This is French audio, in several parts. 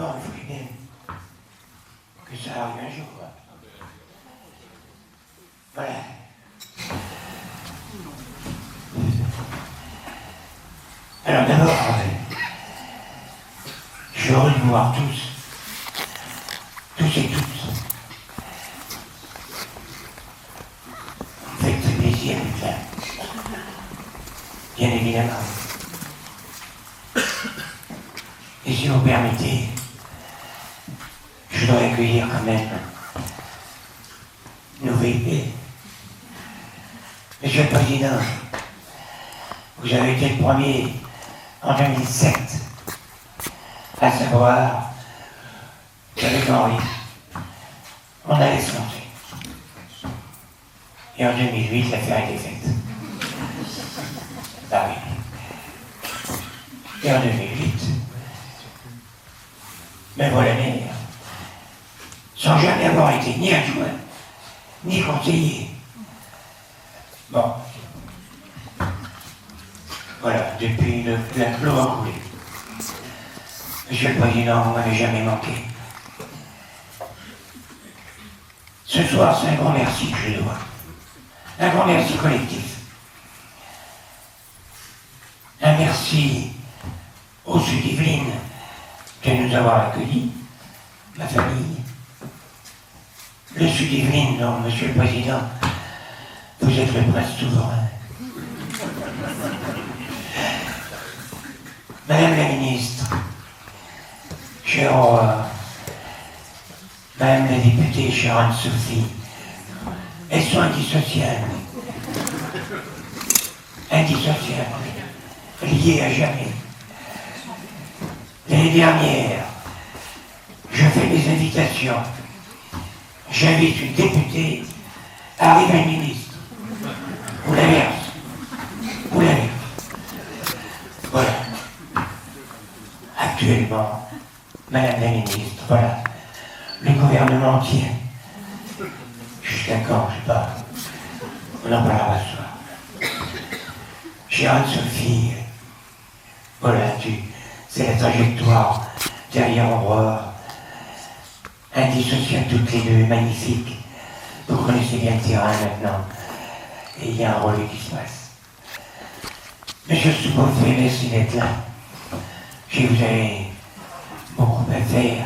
Bon, il faut bien que ça arrive un jour. Voilà. Alors d'abord, je suis heureux de vous voir tous et toutes. Vous faites très plaisir d'être là. Bien évidemment. Et si vous permettez, je voudrais accueillir quand même nos VP. Monsieur le Président, vous avez été le premier en 2007 à savoir qu'avec Henri, on allait se lancer. Et en 2008, l'affaire était faite. Ah oui. Et en 2008, me voilà maire, sans jamais avoir été ni adjoint, ni conseiller. Bon. Voilà, depuis l'eau a coulé. Monsieur le Président, vous m'avez jamais manqué. Ce soir, c'est un grand merci que je dois. Un grand merci collectif. Un merci aux Sud-Yvelines de nous avoir accueillis, ma famille. Le Sud-Yvelines, dont, Monsieur le Président, vous êtes le prince souverain. Madame la ministre, chère Aurore, Madame la députée, chère Anne-Sophie, elles sont indissociables. Indissociables. Liées à jamais. L'année dernière, je fais mes invitations. J'invite une députée à arriver un ministre. Ou l'inverse. Ou l'inverse. Voilà. Actuellement, Madame la ministre, voilà, le gouvernement tient. Jusqu'à quand, je sais pas. On en parlera ce soir. Chère Anne-Sophie, voilà, c'est la trajectoire derrière Aurore. Indissociable toutes les deux, magnifique. Vous connaissez bien le terrain maintenant. Et il y a un relais qui se passe. Monsieur Sous-Préfet, merci d'être là. Si vous avez beaucoup à faire,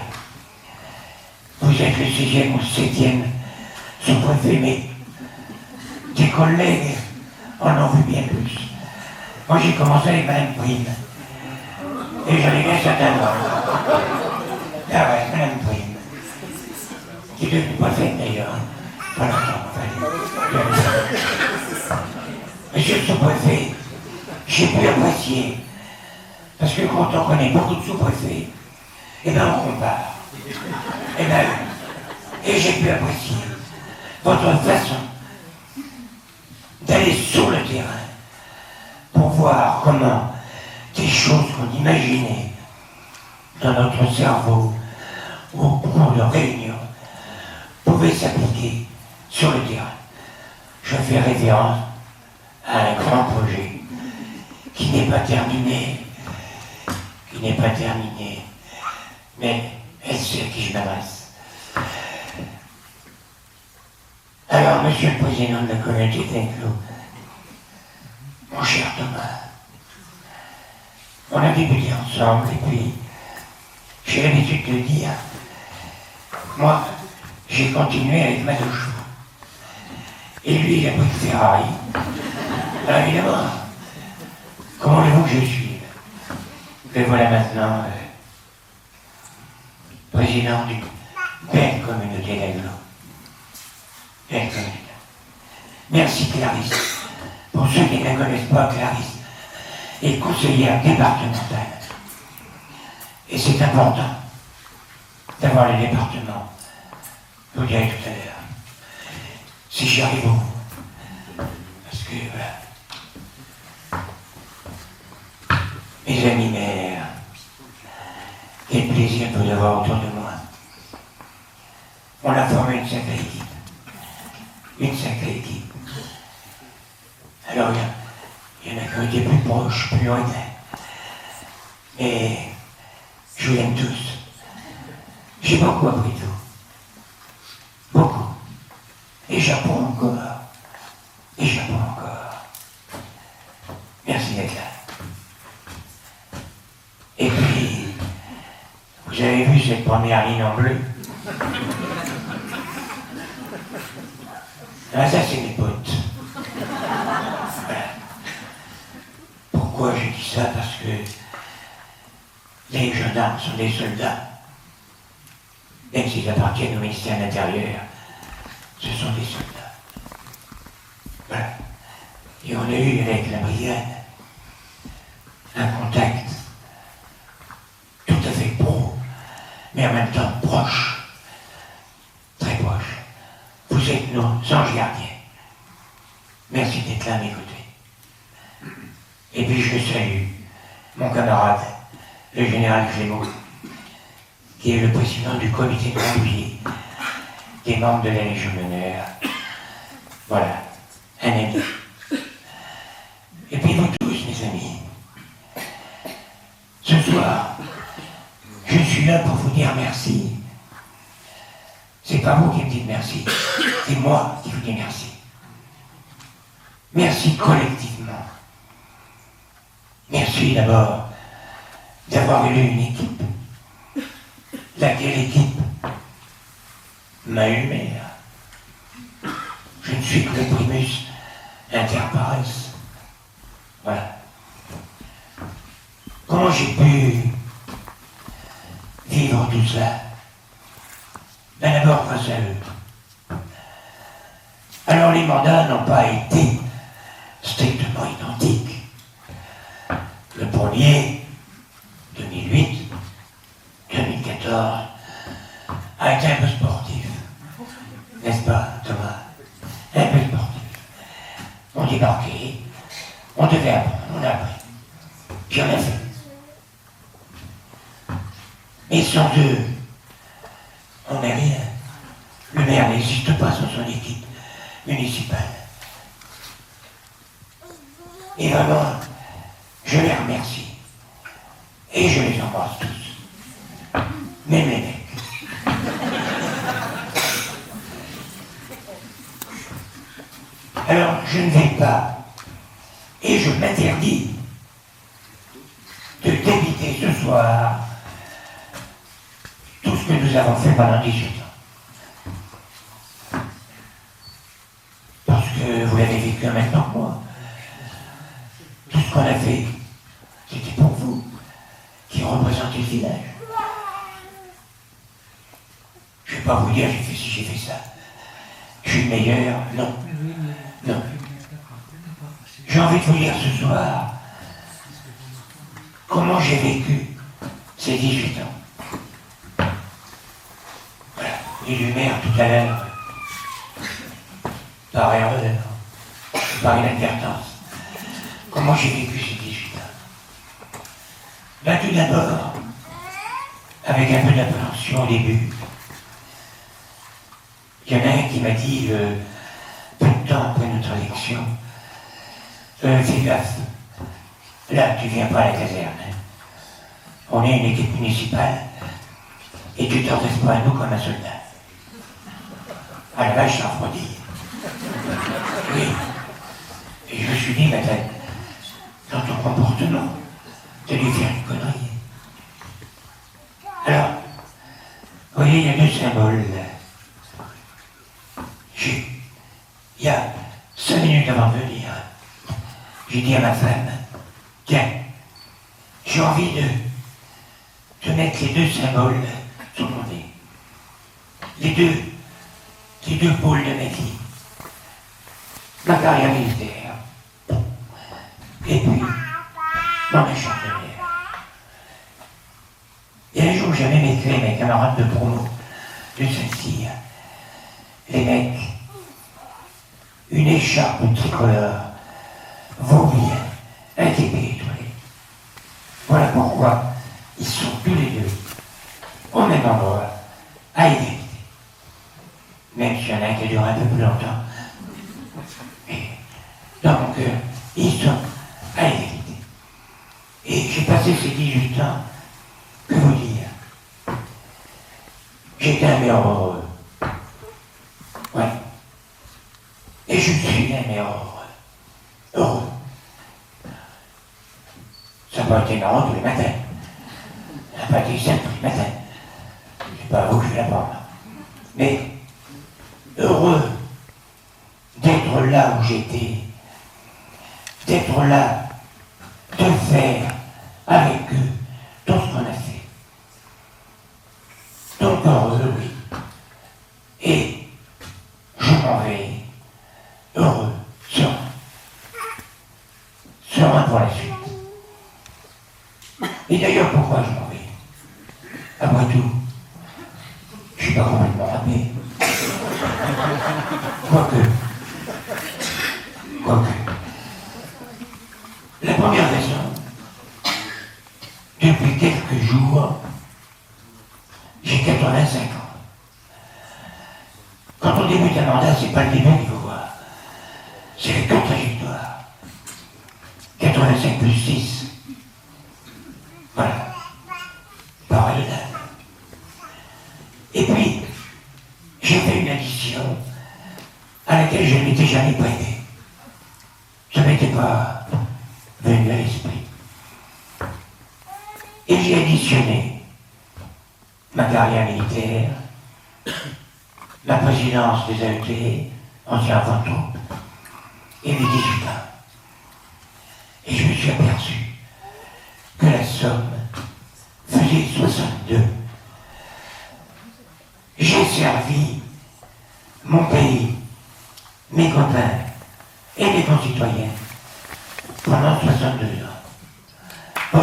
vous êtes le 6e ou le 7e sous-préfet, mais des collègues en ont vu bien plus. Moi j'ai commencé avec Madame Prime, et j'en ai bien certain droit. Ah ouais, Madame Prime, qui est devenue préfète d'ailleurs, pas longtemps, Monsieur le sous-préfet, j'ai pu apprécier. Parce que quand on connaît beaucoup de sous-préfets, eh bien on compare. Eh bien, et j'ai pu apprécier votre façon d'aller sur le terrain pour voir comment des choses qu'on imaginait dans notre cerveau au cours de réunions pouvaient s'appliquer sur le terrain. Je fais référence à un grand projet qui n'est pas terminé, mais elle sait à qui je m'adresse. Alors, Monsieur le Président de la communauté d'Enclos, mon cher Thomas, on a débuté ensemble et puis j'ai l'habitude de dire, moi, j'ai continué avec ma deux chevaux. Et lui, il a pris le Ferrari. Alors évidemment, comment voulez-vous que je suive? Et voilà maintenant président d'une belle communauté d'Agglo. Belle communauté. Merci Clarisse. Pour ceux qui ne la connaissent pas, Clarisse est conseillère départementale. Et c'est important d'avoir les départements. Je vous dirai tout à l'heure. Si j'y arrive au bout. Parce que voilà. Mes amis maires, quel plaisir de vous avoir autour de moi. On a formé une sacrée équipe. Une sacrée équipe. Alors il y en a qui ont été plus proches, plus lointains. Mais je vous aime tous. J'ai beaucoup appris tout. Beaucoup. Et j'apprends encore. Et j'apprends encore. Merci d'être là. Et puis, vous avez vu cette première ligne en bleu? Ah, ça, c'est mes potes. Voilà. Pourquoi je dis ça? Parce que les gendarmes sont des soldats. Même s'ils appartiennent au ministère de l'Intérieur, ce sont des soldats. Voilà. Et on a eu avec la brigade un contact tout à fait pro, mais en même temps proche, très proche. Vous êtes nos anges gardiens. Merci d'être là à mes côtés. Et puis je salue mon camarade, le général Clément, qui est le président du comité de conduite des membres de la Légion d'honneur. Voilà, un ami. Et puis vous tous, mes amis, ce soir, je suis là pour vous dire merci. C'est pas vous qui me dites merci, c'est moi qui vous dis merci. Merci collectivement. Merci d'abord d'avoir élu une équipe. Laquelle équipe m'a eu maire. Je ne suis que le primus inter pares. Voilà. Comment j'ai pu vivre tout cela? Ben d'abord grâce à eux. Alors les mandats n'ont pas été strictement identiques. Le premier, 2008, 2014, a été un peu sportif. N'est-ce pas, Thomas? Un peu sportif. On débarquait, on devait apprendre, on a appris. Puis on a fait. Mais sans eux, on n'est rien. Le maire n'existe pas sans son équipe municipale. Et vraiment, je les remercie. Et je les embrasse tous. Même les mecs. Alors, je ne vais pas, et je m'interdis de débiter ce soir tout ce que nous avons fait pendant 18 ans. Parce que vous l'avez vécu maintenant que moi. Tout ce qu'on a fait, c'était pour vous, qui représentez le village. Je ne vais pas vous dire j'ai fait ci, j'ai fait ça. Je suis le meilleur, non. Non. J'ai envie de vous dire ce soir comment j'ai vécu ces 18 ans. Voilà. Élu maire tout à l'heure, par erreur, par inadvertance. Comment j'ai vécu ces 18 ans? Ben, tout d'abord, avec un peu d'appréhension au début. Il y en a un qui m'a dit, peu de temps après notre élection, fais gaffe, là tu viens pas à la caserne. On est une équipe municipale et tu t'adresses pas à nous comme un soldat. À la vache, ça refroidit. Oui. Et je me suis dit, madame, dans ton comportement, tu as dû faire une connerie. Alors, vous voyez, il y a deux symboles là. Il y a 5 minutes avant de venir, j'ai dit à ma femme, tiens, j'ai envie de mettre les deux symboles sur mon nez. Les deux pôles de ma vie. Ma carrière militaire. Et puis, mon échange de l'air. Et un jour, j'avais mes clés, mes camarades de promo de Saint-Cyr. Les mecs, une écharpe tricolore, vaut bien un TP étoilé. Voilà pourquoi ils sont tous les deux au même endroit, à égalité. Même s'il y en a un qui dure un peu plus longtemps. Mais dans mon cœur, ils sont à égalité. Et j'ai passé ces 18 ans, que vous dire? jamais heureux. Ouais. Et je suis jamais heureux. Heureux. Ça n'a pas été marrant tous les matins. Ça n'a pas été simple tous les matins. C'est pas à vous que je vais la prendre. Mais heureux d'être là où j'étais, d'être là, de faire avec eux tout ce qu'on a fait. Donc heureux, oui. Et je m'en vais heureux, serein pour la suite. Et d'ailleurs, pourquoi je m'en vais? Après tout, je ne suis pas complètement râpé. Quoique. La première raison, depuis quelques jours, j'ai 85 ans. Quand on débute un mandat, c'est pas le début qu'il faut voir. C'est les deux trajectoires. 85 plus 6. Voilà. Parallèle. Et puis, j'ai fait une addition à laquelle je ne m'étais jamais prêté. Ça ne m'était pas venu à l'esprit. Et j'ai additionné ma carrière militaire, la présidence des AET, ancien avant-troupe, et mes 18 ans. Et je me suis aperçu que la somme faisait 62. J'ai servi mon pays, mes copains et mes concitoyens pendant 62 ans. Bon.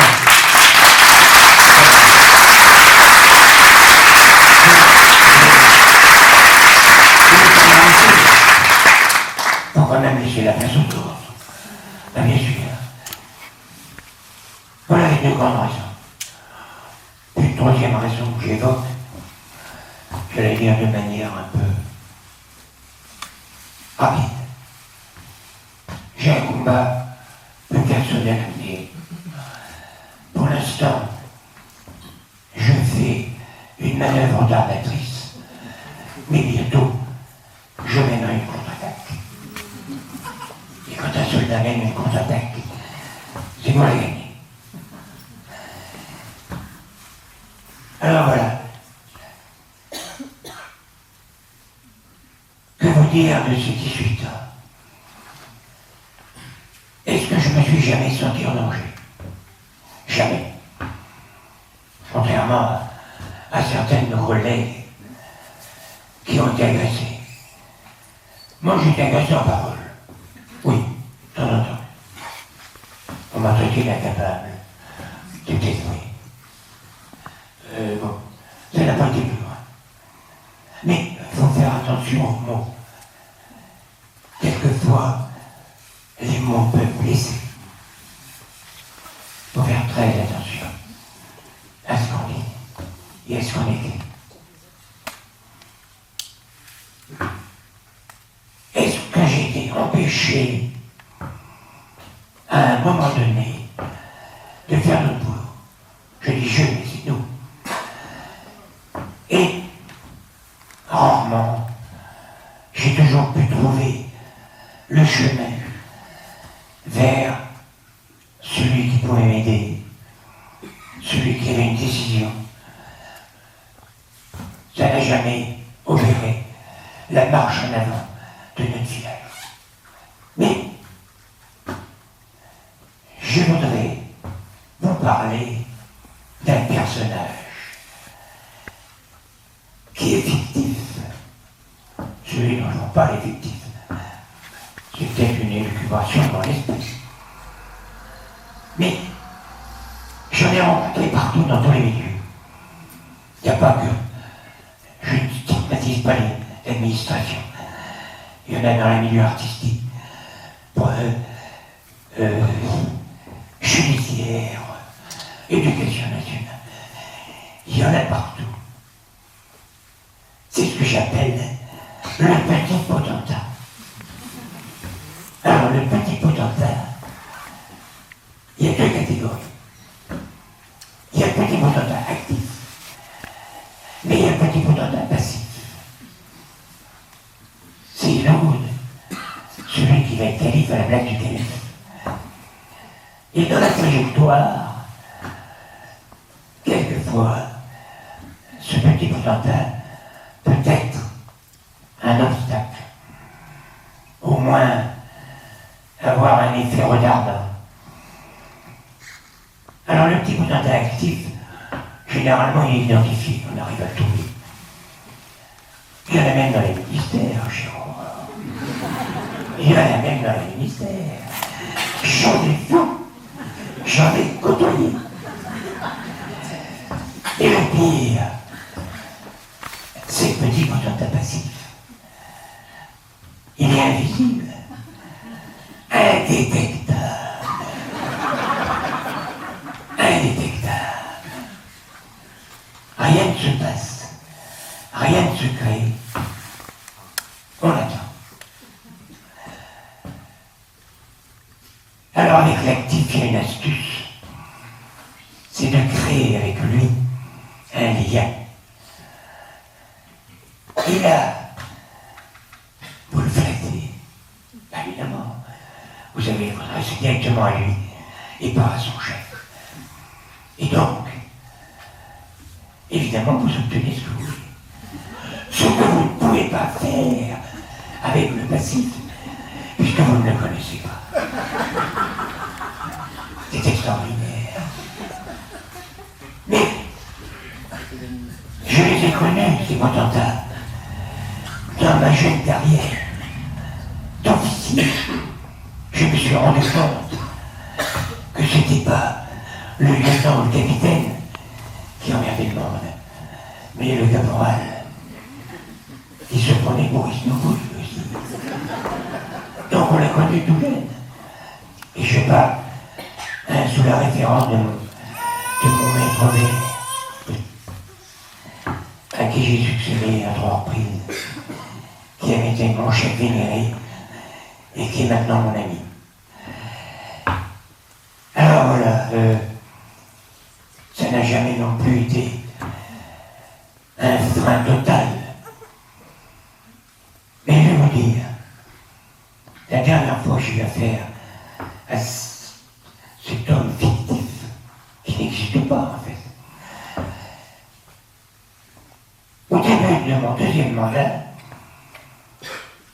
On va même laisser la place aux autres. Ben, bien sûr. Voilà les deux grandes raisons. Puis une troisième raison que j'évoque, je vais la dire de manière un peu rapide. J'ai un combat plus personnel à mener. Pour l'instant, je fais une manœuvre d'armatrice, mais bientôt, je mènerai une contre-attaque. Et quand un soldat mène une contre-attaque, c'est moi la gagner. Alors voilà. Que vous dire de ces 18 ans? Est-ce que je me suis jamais senti en danger? Jamais. Contrairement à certains de nos collègues qui ont été agressés. Moi, j'ai été agressé en parole. Oui, de temps en temps. On m'a traité d'incapable. C'est peut-être oui. Bon, ça n'a pas été plus loin. Mais il faut faire attention aux mots. Quelquefois, les mots peuvent blesser. Il faut faire très attention à ce qu'on dit et à ce qu'on écrit. Est-ce que j'ai été empêché à un moment donné de faire notre boulot? Je dis je, mais c'est nous. Et rarement, j'ai toujours pu trouver le chemin vers celui qui pouvait m'aider, celui qui avait une décision. Ça n'a jamais opéré la marche en avant de notre village. Mais je voudrais vous parler d'un personnage qui est fictif. Celui dont on parle est fictif. C'est peut-être une élucubration dans l'esprit. Mais j'en ai rencontré partout dans tous les milieux. Il n'y a pas que... Je ne stigmatise pas l'administration. Il y en a dans les milieux artistiques, judiciaire, éducation nationale. Il y en a partout. C'est ce que j'appelle le petit potentat. Alors, le petit potentat, il y a deux catégories. Il y a le petit potentat actif, mais il y a le petit potentat passif. Et dans la trajectoire, quelquefois, ce petit potentat peut être un obstacle, au moins avoir un effet retardant. Alors le petit potentat actif, généralement il est identifié, on arrive à le trouver. Il y en a même dans les ministères, Jérôme. Il y en a même dans les ministères. J'en ai vu, j'en ai côtoyé. Et le pire, c'est le petit potentat passif. Il est invisible, indétectable. Indétectable. Rien ne se passe, rien ne se crée. On attend. Alors avec l'actif, il y a une astuce. C'est de créer avec lui un lien. Et là, vous le flattez. Évidemment, vous avez votre adresse directement à lui et pas à son chef. Et donc, évidemment, vous obtenez ce que vous voulez. Ce que vous ne pouvez pas faire avec le passif, puisque vous ne le connaissez pas. C'est extraordinaire. Mais, je les ai connus, ces potentats, dans ma jeune carrière d'officier. Je me suis rendu compte que c'était pas le lieutenant ou le capitaine qui emmerdait le monde, mais le caporal. Il se prenait pour Isnoboul aussi. Donc on l'a connu tout jeune. Et je sais pas, sous la référence de mon maître père, à qui j'ai succédé à 3 reprises, qui avait été mon chef vénéré et qui est maintenant mon ami. Alors voilà, ça n'a jamais non plus été un frein total. Mais je vais vous dire, la dernière fois que j'ai eu affaire à cet homme fictif, qui n'existe pas en fait, au début de mon 2e mandat,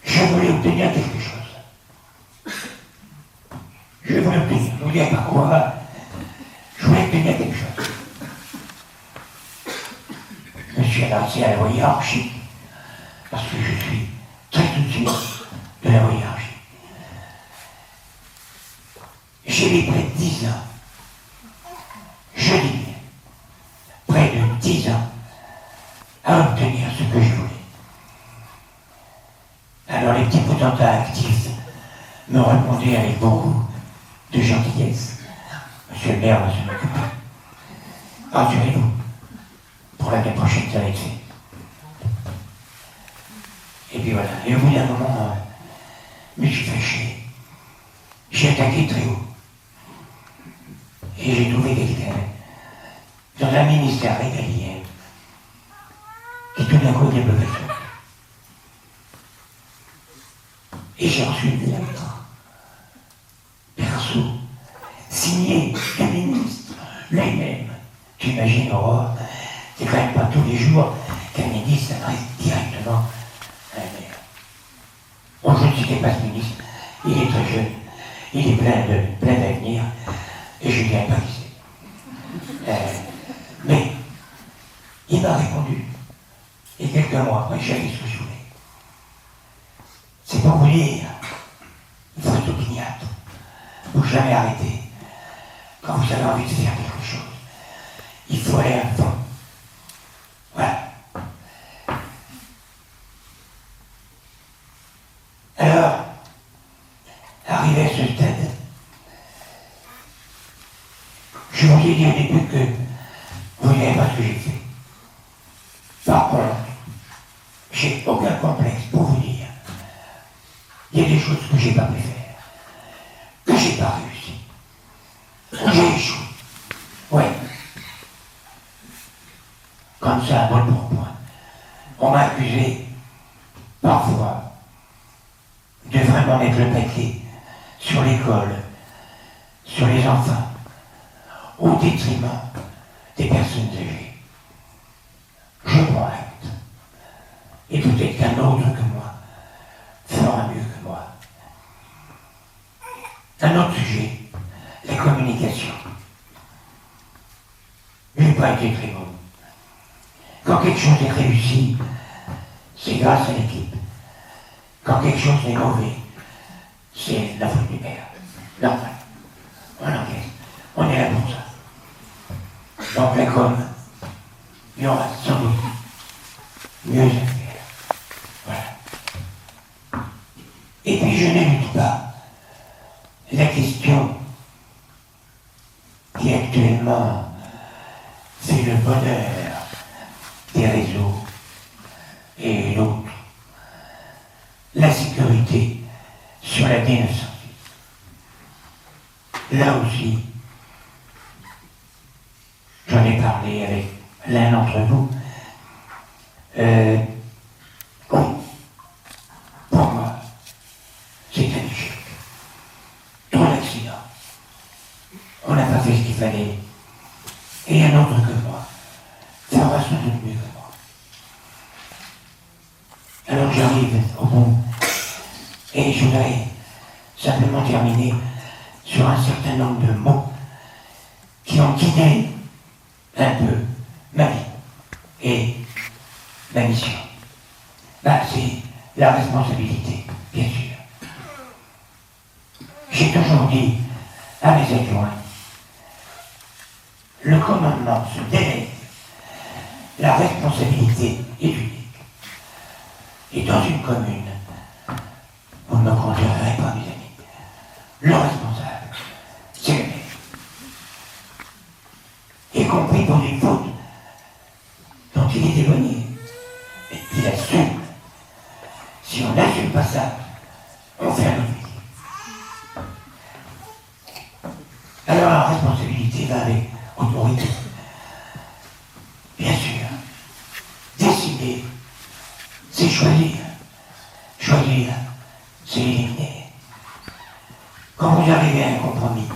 je voulais obtenir quelque chose. Je voulais obtenir, je ne vous dis pas quoi, je voulais obtenir quelque chose. Je me suis adressé à la loi hiérarchique, parce que je suis très soucieux de la loi hiérarchique. J'ai mis près de 10 ans, je dis bien, près de 10 ans, à obtenir ce que je voulais. Alors les petits potentats actifs me répondaient avec beaucoup de gentillesse. Monsieur le maire va s'en occuper. Rassurez-vous, pour l'année prochaine, ça va être fait. Et puis voilà. Et au bout d'un moment, je me suis fâché. J'ai attaqué très haut. Et j'ai trouvé quelqu'un dans un ministère régalien qui tout d'un coup développait ça. Et j'ai reçu une lettre perso, signée du ministre lui-même. J'imagine, Aurore, c'est quand même pas tous les jours qu'un ministre s'adresse directement à un maire. Bon, je ne citais pas ce ministre, il est très jeune, il est plein d'avenir, et je ne dirais pas qui c'est. Mais il m'a répondu, et quelques mois après, j'avais ce que je voulais. C'est pour vous dire, il faut être opiniâtre, il ne faut jamais arrêter. Quand vous avez envie de faire quelque chose, il faut aller à fond. Voilà. Alors, arrivé à ce stade, je vous ai dit au début que vous n'avez pas ce que j'ai fait. Par contre, j'ai aucun complexe pour vous dire. Il y a des choses que j'ai pas pu faire, que j'ai pas réussi, que j'ai échoué. Ouais. Comme ça, à bon point. On m'a accusé, parfois, de vraiment mettre le paquet sur l'école, sur les enfants. enfants, au détriment des personnes âgées. Je prends acte. Et peut-être qu'un autre que moi fera mieux que moi. Un autre sujet, la communication. Je n'ai pas été très bon. Quand quelque chose est réussi, c'est grâce à l'équipe. Quand quelque chose est mauvais, c'est la faute du père. Normal. On encaisse. On est là pour ça. Donc la com, il y aura sans doute mieux à faire. Voilà. Et puis je n'élude pas la question qui actuellement fait le bonheur des réseaux et l'autre, la sécurité sur la D908. Là aussi, j'en ai parlé avec l'un d'entre vous. Oui, pour moi, c'est un échec. Trop d'accidents. On n'a pas fait ce qu'il fallait. Et un autre que moi fera sans doute mieux que moi. Alors j'arrive au bout. Et je voudrais simplement terminer sur un certain nombre de mots qui ont guidé un peu ma vie et ma mission. C'est la responsabilité, bien sûr. J'ai toujours dit à mes adjoints, le commandement se délègue, la responsabilité est unique. Et dans une commune, vous ne me contrôlerez pas, mes amis. Le responsable, c'est le maire. Y compris pour des fautes dont il est éloigné. Et il assume. Si on n'assume pas ça, on fait un autre métier. Alors la responsabilité va avec autorité. Bien sûr. Décider, c'est choisir. Choisir, c'est éliminer. Quand vous arrivez à un compromis,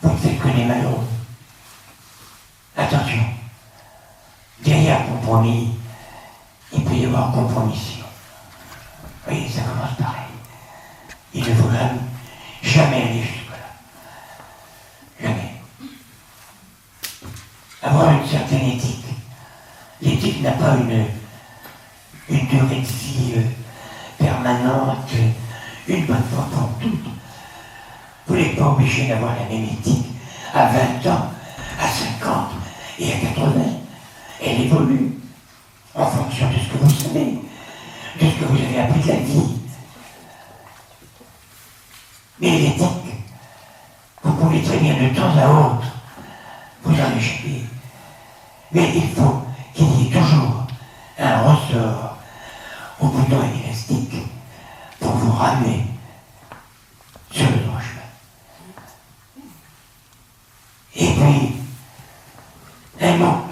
vous ne faites que les malheureux. Attention, derrière compromis, il peut y avoir compromission. Oui, ça commence pareil. Il ne faut jamais aller jusque-là. Jamais. Avoir une certaine éthique. L'éthique n'a pas une durée de vie permanente, une bonne fois pour toutes. Vous n'êtes pas obligé d'avoir la même éthique à 20 ans, à 50 et à 80. Elle évolue en fonction de ce que vous savez, de ce que vous avez appris de la vie. Mais l'éthique, vous pouvez très bien de temps à autre vous en échapper. Mais il faut qu'il y ait toujours un ressort au bouton élastique pour vous ramener sur le droit chemin. Et puis, un mot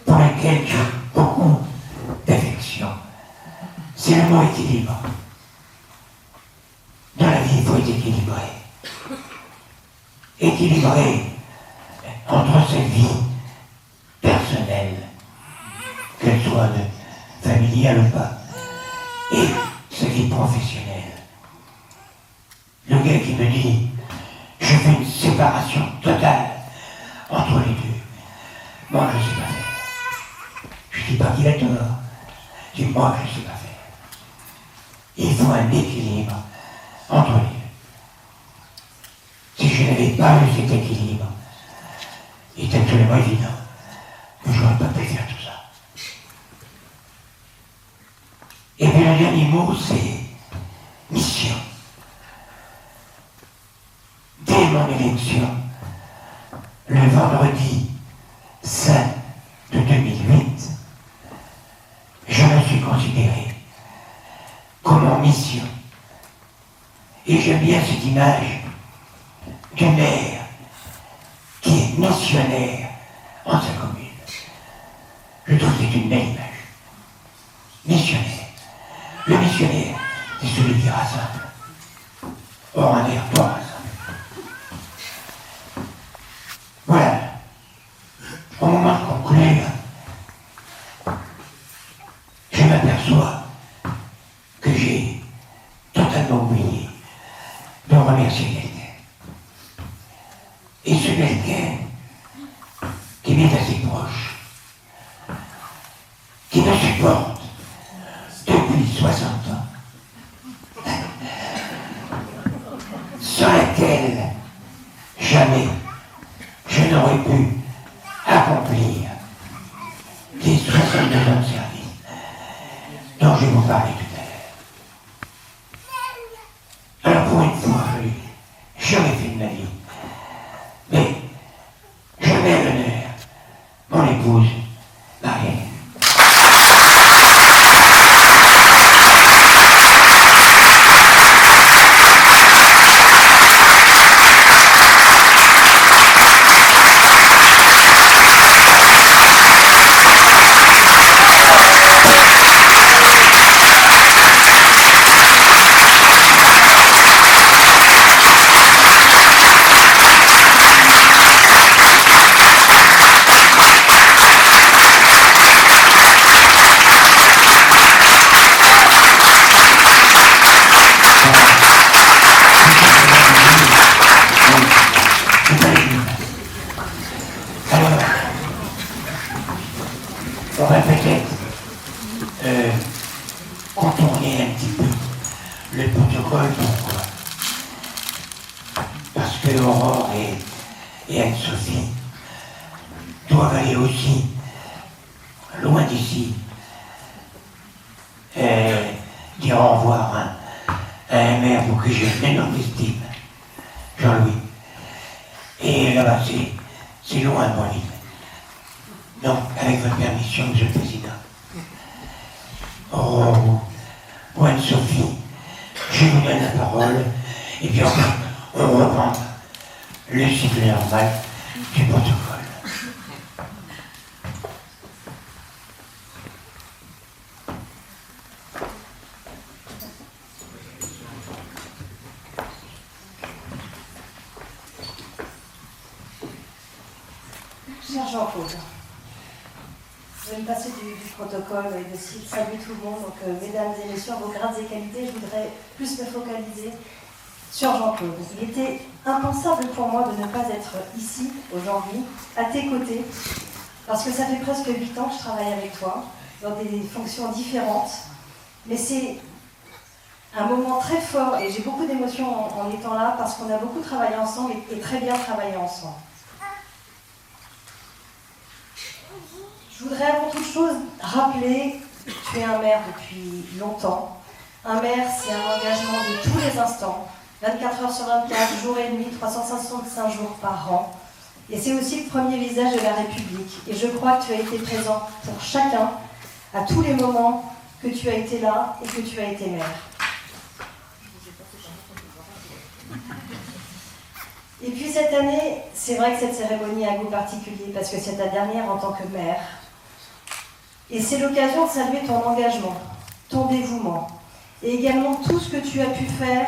pour lequel j'ai beaucoup d'affection, c'est le mot équilibre. Dans la vie, il faut être équilibré. Équilibré entre sa vie personnelle, qu'elle soit familiale ou pas, et sa vie professionnelle. Le gars qui me dit, je fais une séparation totale entre les deux, moi je ne sais pas faire. Je ne dis pas qu'il a tort, je dis moi je ne sais pas faire. Il faut un équilibre entre les deux. Si je n'avais pas eu cet équilibre, il est absolument évident que je n'aurais pas pu faire tout ça. Et puis le dernier mot, c'est mission. Dès mon élection, le vendredi 5 de 2008, je me suis considéré comme en mission. Et j'aime bien cette image du maire qui est missionnaire en sa commune. Je trouve que c'est une belle image. Missionnaire. Le missionnaire, c'est celui qui rassemble. Or, un maire doit rassembler. Au moment de conclure, je m'aperçois que j'ai totalement oublié de remercier quelqu'un. Et ce quelqu'un qui m'est assez proche, qui me supporte depuis 60 ans, sans laquelle jamais je n'aurais pu accomplir les 62 ans de service dont je vous parlais tout à l'heure. Alors pour une fois, j'aurais fait de ma vie, mais je mets à l'honneur mon épouse, Marianne. On va peut-être contourner un petit peu le protocole. Pourquoi? Parce que Aurore et Anne-Sophie doivent aller aussi loin d'ici, dire au revoir à un maire pour qui j'ai une énorme estime, Jean-Louis. Et là-bas, c'est loin de moi. Donc, avec votre permission, Monsieur le Président. Oh, pour Anne-Sophie, je vous donne la parole, et puis on reprend le cycle normal du protocole. Cher Jean-Claude, je vais me passer du protocole et de style salut tout le monde. Donc, mesdames et messieurs, vos grades et qualités, je voudrais plus me focaliser sur Jean-Claude. Il était impensable pour moi de ne pas être ici, aujourd'hui, à tes côtés, parce que ça fait presque 8 ans que je travaille avec toi, dans des fonctions différentes. Mais c'est un moment très fort, et j'ai beaucoup d'émotions en étant là, parce qu'on a beaucoup travaillé ensemble et très bien travaillé ensemble. Je voudrais avant toute chose rappeler que tu es un maire depuis longtemps. Un maire, c'est un engagement de tous les instants, 24 heures sur 24, jour et nuit, 365 jours par an. Et c'est aussi le premier visage de la République. Et je crois que tu as été présent pour chacun, à tous les moments que tu as été là et que tu as été maire. Et puis cette année, c'est vrai que cette cérémonie a un goût particulier parce que c'est ta dernière en tant que maire. Et c'est l'occasion de saluer ton engagement, ton dévouement, et également tout ce que tu as pu faire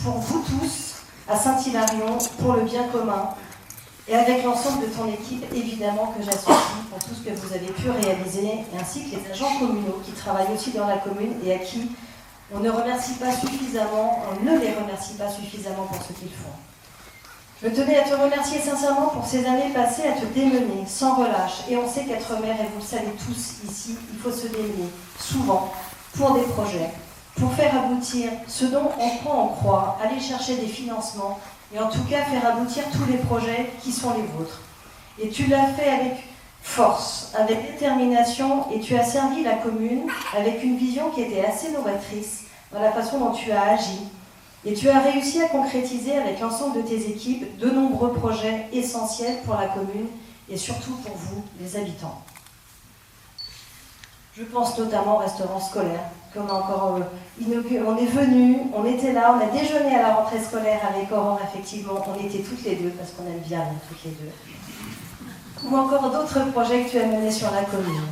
pour vous tous à Saint-Hilarion, pour le bien commun, et avec l'ensemble de ton équipe, évidemment, que j'associe pour tout ce que vous avez pu réaliser, ainsi que les agents communaux qui travaillent aussi dans la commune et à qui on ne remercie pas suffisamment, on ne les remercie pas suffisamment pour ce qu'ils font. Je tenais à te remercier sincèrement pour ces années passées à te démener sans relâche. Et on sait qu'être maire, et vous le savez tous ici, il faut se démener souvent pour des projets, pour faire aboutir ce dont on croit en croire, aller chercher des financements et en tout cas faire aboutir tous les projets qui sont les vôtres. Et tu l'as fait avec force, avec détermination et tu as servi la commune avec une vision qui était assez novatrice dans la façon dont tu as agi. Et tu as réussi à concrétiser avec l'ensemble de tes équipes de nombreux projets essentiels pour la commune et surtout pour vous, les habitants. Je pense notamment au restaurant scolaire qu'on a encore inauguré. On est venu, on était là, on a déjeuné à la rentrée scolaire avec Aurore, effectivement. On était toutes les deux parce qu'on aime bien toutes les deux. Ou encore d'autres projets que tu as menés sur la commune.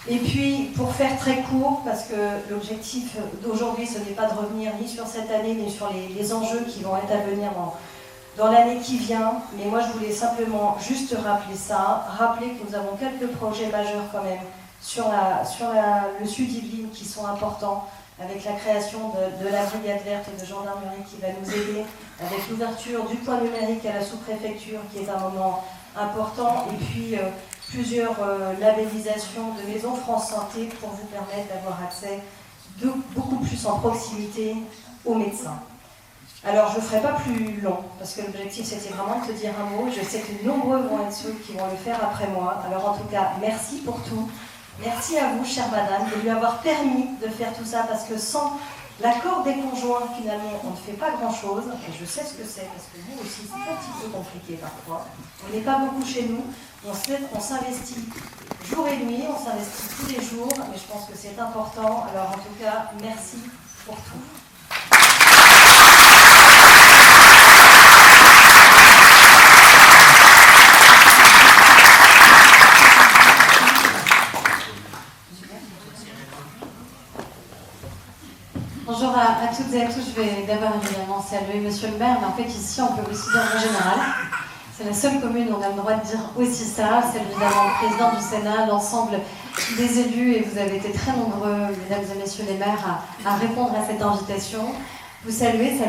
Et puis, pour faire très court, parce que l'objectif d'aujourd'hui, ce n'est pas de revenir ni sur cette année, ni sur les enjeux qui vont être à venir dans l'année qui vient. Mais moi, je voulais simplement juste rappeler ça, rappeler que nous avons quelques projets majeurs quand même sur le sud Yvelines qui sont importants, avec la création de la brigade verte de gendarmerie qui va nous aider, avec l'ouverture du point numérique à la sous-préfecture qui est un moment important, et puis plusieurs labellisations de maisons France Santé pour vous permettre d'avoir accès beaucoup plus en proximité aux médecins. Alors je ne ferai pas plus long, parce que l'objectif c'était vraiment de te dire un mot. Je sais que nombreux vont être ceux qui vont le faire après moi. Alors en tout cas, merci pour tout. Merci à vous, chère madame, de lui avoir permis de faire tout ça, parce que sans l'accord des conjoints, finalement, on ne fait pas grand-chose. Et je sais ce que c'est, parce que vous aussi, c'est un petit peu compliqué parfois. On n'est pas beaucoup chez nous. On s'investit jour et nuit, on s'investit tous les jours, mais je pense que c'est important. Alors en tout cas, merci pour tout. Bonjour à toutes et à tous. Je vais d'abord évidemment saluer Monsieur le maire, mais en fait ici on peut aussi dire en général. C'est la seule commune où on a le droit de dire aussi ça. C'est évidemment le président du Sénat, l'ensemble des élus, et vous avez été très nombreux, mesdames et messieurs les maires, à répondre à cette invitation. Vous saluer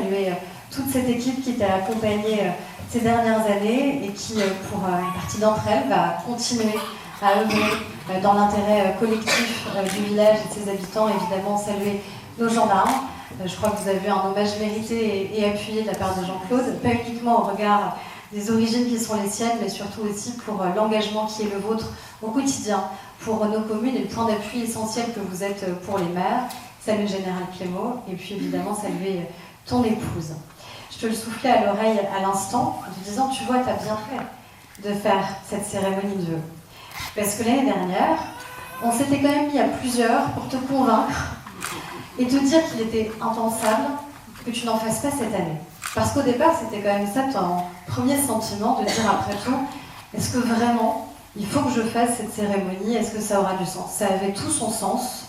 toute cette équipe qui t'a accompagné ces dernières années et qui, pour une partie d'entre elles, va continuer à œuvrer dans l'intérêt collectif du village et de ses habitants. Évidemment, saluer nos gendarmes. Je crois que vous avez eu un hommage mérité et appuyé de la part de Jean-Claude, pas uniquement au regard des origines qui sont les siennes, mais surtout aussi pour l'engagement qui est le vôtre au quotidien pour nos communes et le point d'appui essentiel que vous êtes pour les maires. Salut le général Clément, et puis évidemment saluer ton épouse. Je te le soufflais à l'oreille à l'instant, en te disant, tu vois, tu as bien fait de faire cette cérémonie de vœux. Parce que l'année dernière, on s'était quand même mis à plusieurs pour te convaincre et te dire qu'il était impensable que tu n'en fasses pas cette année. Parce qu'au départ, c'était quand même ça ton premier sentiment, de dire après tout, est-ce que vraiment, il faut que je fasse cette cérémonie, est-ce que ça aura du sens? Ça avait tout son sens,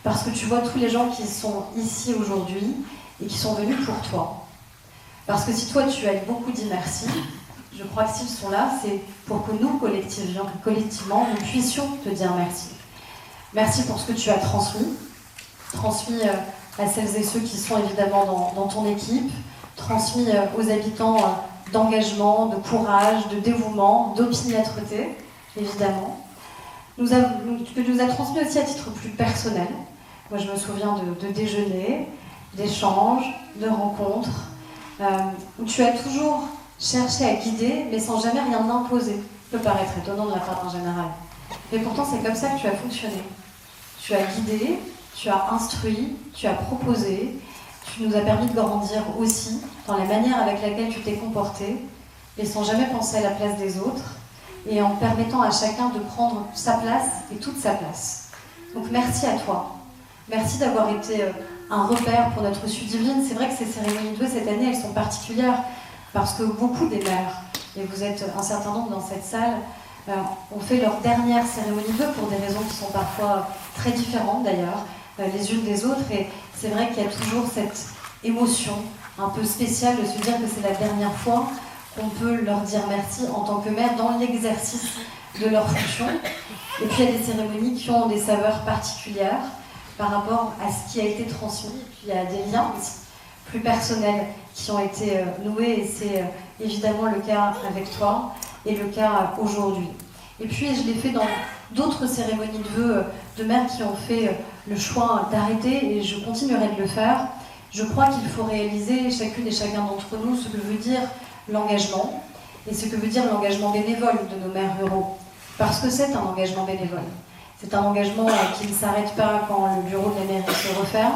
parce que tu vois tous les gens qui sont ici aujourd'hui et qui sont venus pour toi. Parce que si toi, tu as beaucoup dit merci, je crois que s'ils sont là, c'est pour que nous, collectivement, nous puissions te dire merci. Merci pour ce que tu as transmis à celles et ceux qui sont évidemment dans ton équipe, transmis aux habitants d'engagement, de courage, de dévouement, d'opiniâtreté, évidemment. Tu nous as transmis aussi à titre plus personnel. Moi, je me souviens de déjeuners, d'échanges, de rencontres, où tu as toujours cherché à guider, mais sans jamais rien imposer. Ça peut paraître étonnant de la part d'un général. Mais pourtant, c'est comme ça que tu as fonctionné. Tu as guidé, tu as instruit, tu as proposé, tu nous as permis de grandir aussi dans la manière avec laquelle tu t'es comporté, mais sans jamais penser à la place des autres, et en permettant à chacun de prendre sa place et toute sa place. Donc merci à toi. Merci d'avoir été un repère pour notre Sud-Yvelines. C'est vrai que ces cérémonies de vœux cette année, elles sont particulières parce que beaucoup des maires, et vous êtes un certain nombre dans cette salle, ont fait leur dernière cérémonie de vœux pour des raisons qui sont parfois très différentes d'ailleurs, les unes des autres. Et c'est vrai qu'il y a toujours cette émotion un peu spéciale de se dire que c'est la dernière fois qu'on peut leur dire merci en tant que maire dans l'exercice de leur fonction. Et puis il y a des cérémonies qui ont des saveurs particulières par rapport à ce qui a été transmis. Et puis il y a des liens aussi plus personnels qui ont été noués, et c'est évidemment le cas avec toi et le cas aujourd'hui. Et puis je l'ai fait dans d'autres cérémonies de vœux de maires qui ont fait le choix d'arrêter, et je continuerai de le faire. Je crois qu'il faut réaliser chacune et chacun d'entre nous ce que veut dire l'engagement, et ce que veut dire l'engagement bénévole de nos maires ruraux. Parce que c'est un engagement bénévole. C'est un engagement qui ne s'arrête pas quand le bureau de la mairie se referme.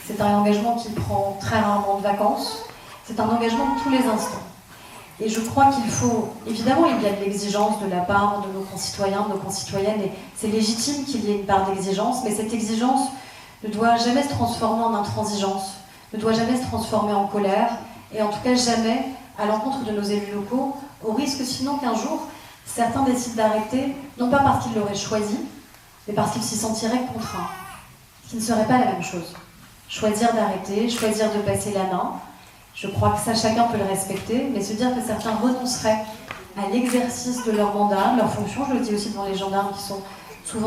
C'est un engagement qui prend très rarement de vacances. C'est un engagement de tous les instants. Et je crois qu'il faut, évidemment, il y a de l'exigence de la part de nos concitoyens, de nos concitoyennes, et c'est légitime qu'il y ait une part d'exigence, mais cette exigence ne doit jamais se transformer en intransigeance, ne doit jamais se transformer en colère, et en tout cas jamais à l'encontre de nos élus locaux, au risque sinon qu'un jour, certains décident d'arrêter, non pas parce qu'ils l'auraient choisi, mais parce qu'ils s'y sentiraient contraints, ce qui ne serait pas la même chose. Choisir d'arrêter, choisir de passer la main, Je crois que ça, chacun peut le respecter, mais se dire que certains renonceraient à l'exercice de leur mandat, de leur fonction, je le dis aussi devant les gendarmes qui sont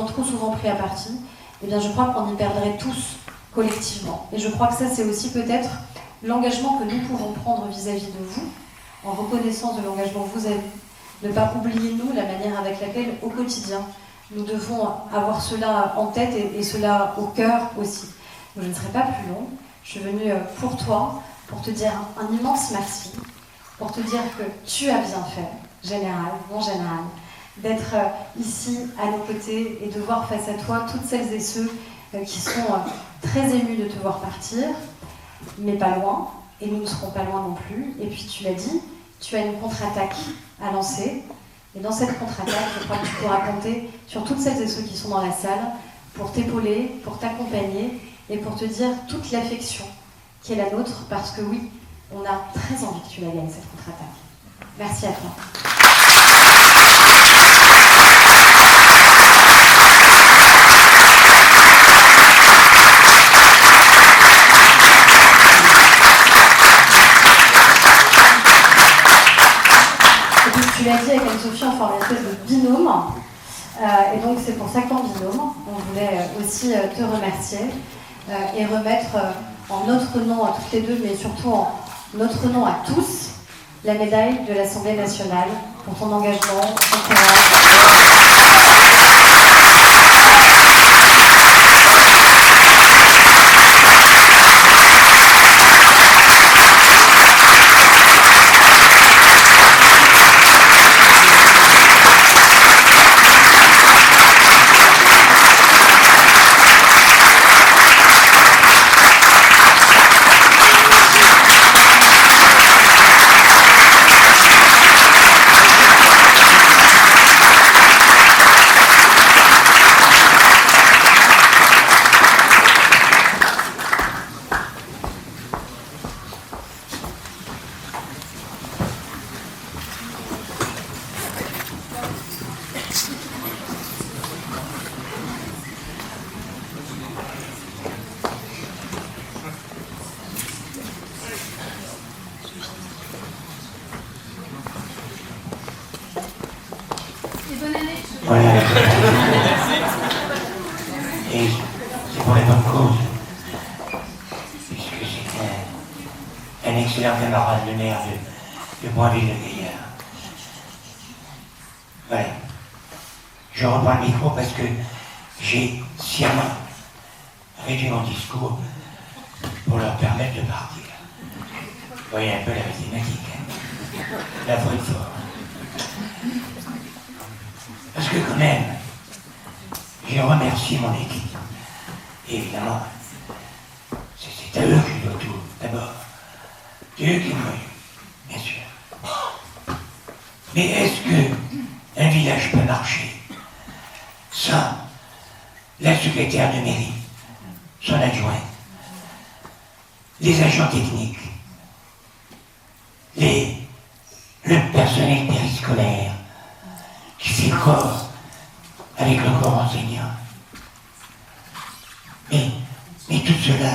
trop souvent pris à partie, eh bien je crois qu'on y perdrait tous collectivement. Et je crois que ça, c'est aussi peut-être l'engagement que nous pouvons prendre vis-à-vis de vous, en reconnaissance de l'engagement que vous avez, ne pas oublier, nous, la manière avec laquelle, au quotidien, nous devons avoir cela en tête et cela au cœur aussi. Donc, je ne serai pas plus long. Je suis venue pour toi, pour te dire un immense merci, pour te dire que tu as bien fait, général, mon général, d'être ici à nos côtés et de voir face à toi toutes celles et ceux qui sont très émus de te voir partir, mais pas loin, et nous ne serons pas loin non plus. Et puis tu l'as dit, tu as une contre-attaque à lancer, et dans cette contre-attaque, je crois que tu pourras compter sur toutes celles et ceux qui sont dans la salle pour t'épauler, pour t'accompagner et pour te dire toute l'affection qui est la nôtre, parce que oui, on a très envie que tu la gagnes, cette contre-attaque. Merci à toi. Tu l'as dit avec Anne-Sophie, on forme une espèce de binôme. Et donc c'est pour ça qu'en binôme, on voulait aussi te remercier et remettre en notre nom à toutes les deux, mais surtout en notre nom à tous, la médaille de l'Assemblée nationale pour ton engagement, ton courage. Voilà. Et c'est pour les bonnes causes. Puisque c'est un excellent camarade de maire de Boinville-le-Gaillard. Voilà. Je reprends le micro parce que j'ai sciemment réduit mon discours pour leur permettre de partir. Vous voyez un peu la mathématique, hein. La vraie forme. Parce que quand même, j'ai remercié mon équipe. Et évidemment, c'est à eux que je dois tout, d'abord. C'est eux qui m'ont eu, bien sûr. Mais est-ce qu'un village peut marcher sans la secrétaire de mairie, son adjoint, les agents techniques, le personnel périscolaire, qui fait corps avec le corps enseignant. Mais tout cela,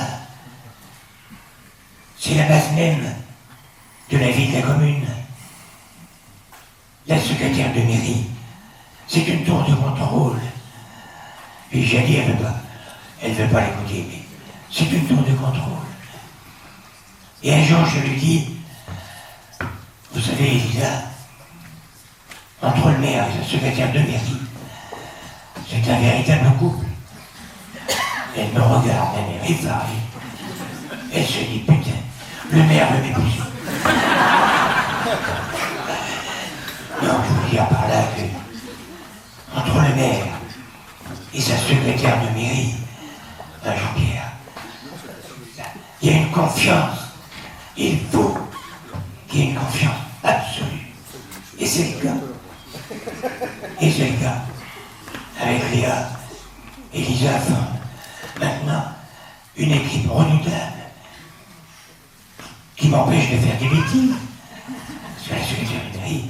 c'est la base même de la vie de la commune. La secrétaire de mairie, c'est une tour de contrôle. Et j'ai dit, elle veut pas l'écouter, mais c'est une tour de contrôle. Et un jour, je lui dis, vous savez, Elisa, entre le maire et la secrétaire de mairie, c'est un véritable couple. Elle me regarde, elle est effarée. Elle se dit, putain, le maire veut m'épouser. Non, je veux dire par là que, entre le maire et sa secrétaire de mairie, Jean-Pierre, il y a une confiance. Il faut qu'il y ait une confiance absolue. Et c'est le cas. Et c'est le cas. Avec Léa, Elisa forme maintenant une équipe redoutable qui m'empêche de faire des bêtises. Parce que la secrétaire de mairie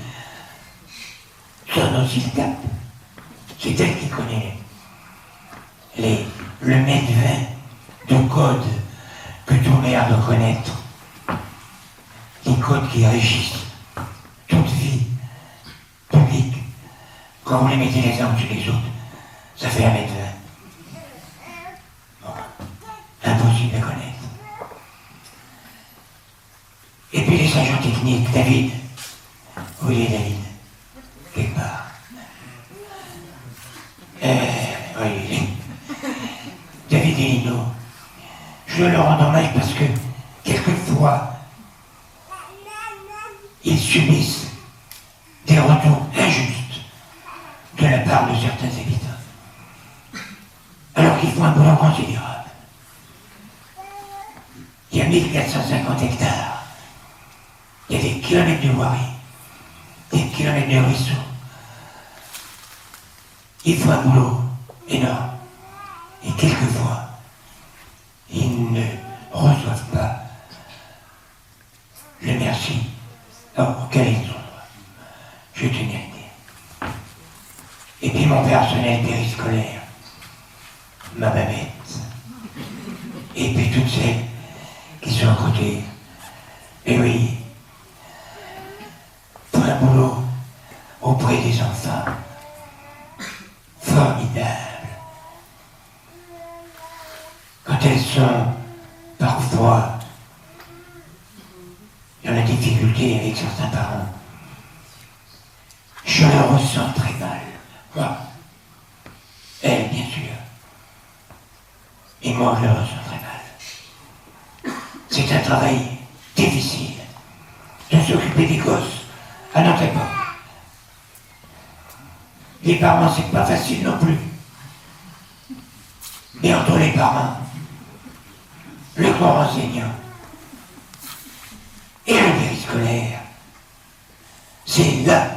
donne aussi le cap. C'est elle qui connaît le mètre 20 de code que tout maire doit connaître. des codes qui régissent toute vie publique. Quand vous les mettez les uns au-dessus des autres, ça fait 1,20 m. Bon, impossible à connaître. Et puis les agents techniques, David. Oui, David. Quelque part. Oui. David et Lino. Je leur rends hommage parce que, quelquefois, ils subissent des retours injustes de la part de certains habitants. Alors qu'ils font un boulot considérable. Il y a 1450 hectares. Il y a des kilomètres de voirie, des kilomètres de ruisseaux. Ils font un boulot énorme. Et quelquefois, ils ne reçoivent pas le merci auquel ils ont droit. Je tenais à le dire. Et puis mon personnel périscolaire, ma Babette, et puis toutes celles qui sont à côté. Et oui, pour un boulot auprès des enfants, formidable. Quand elles sont parfois dans la difficulté avec certains parents, je le ressens très mal. Moi, elle, bien sûr. Et moi, je le ressens très mal. C'est un travail difficile de s'occuper des gosses à notre époque. Les parents, c'est pas facile non plus. Mais entre les parents, le corps enseignant et le périscolaire, c'est là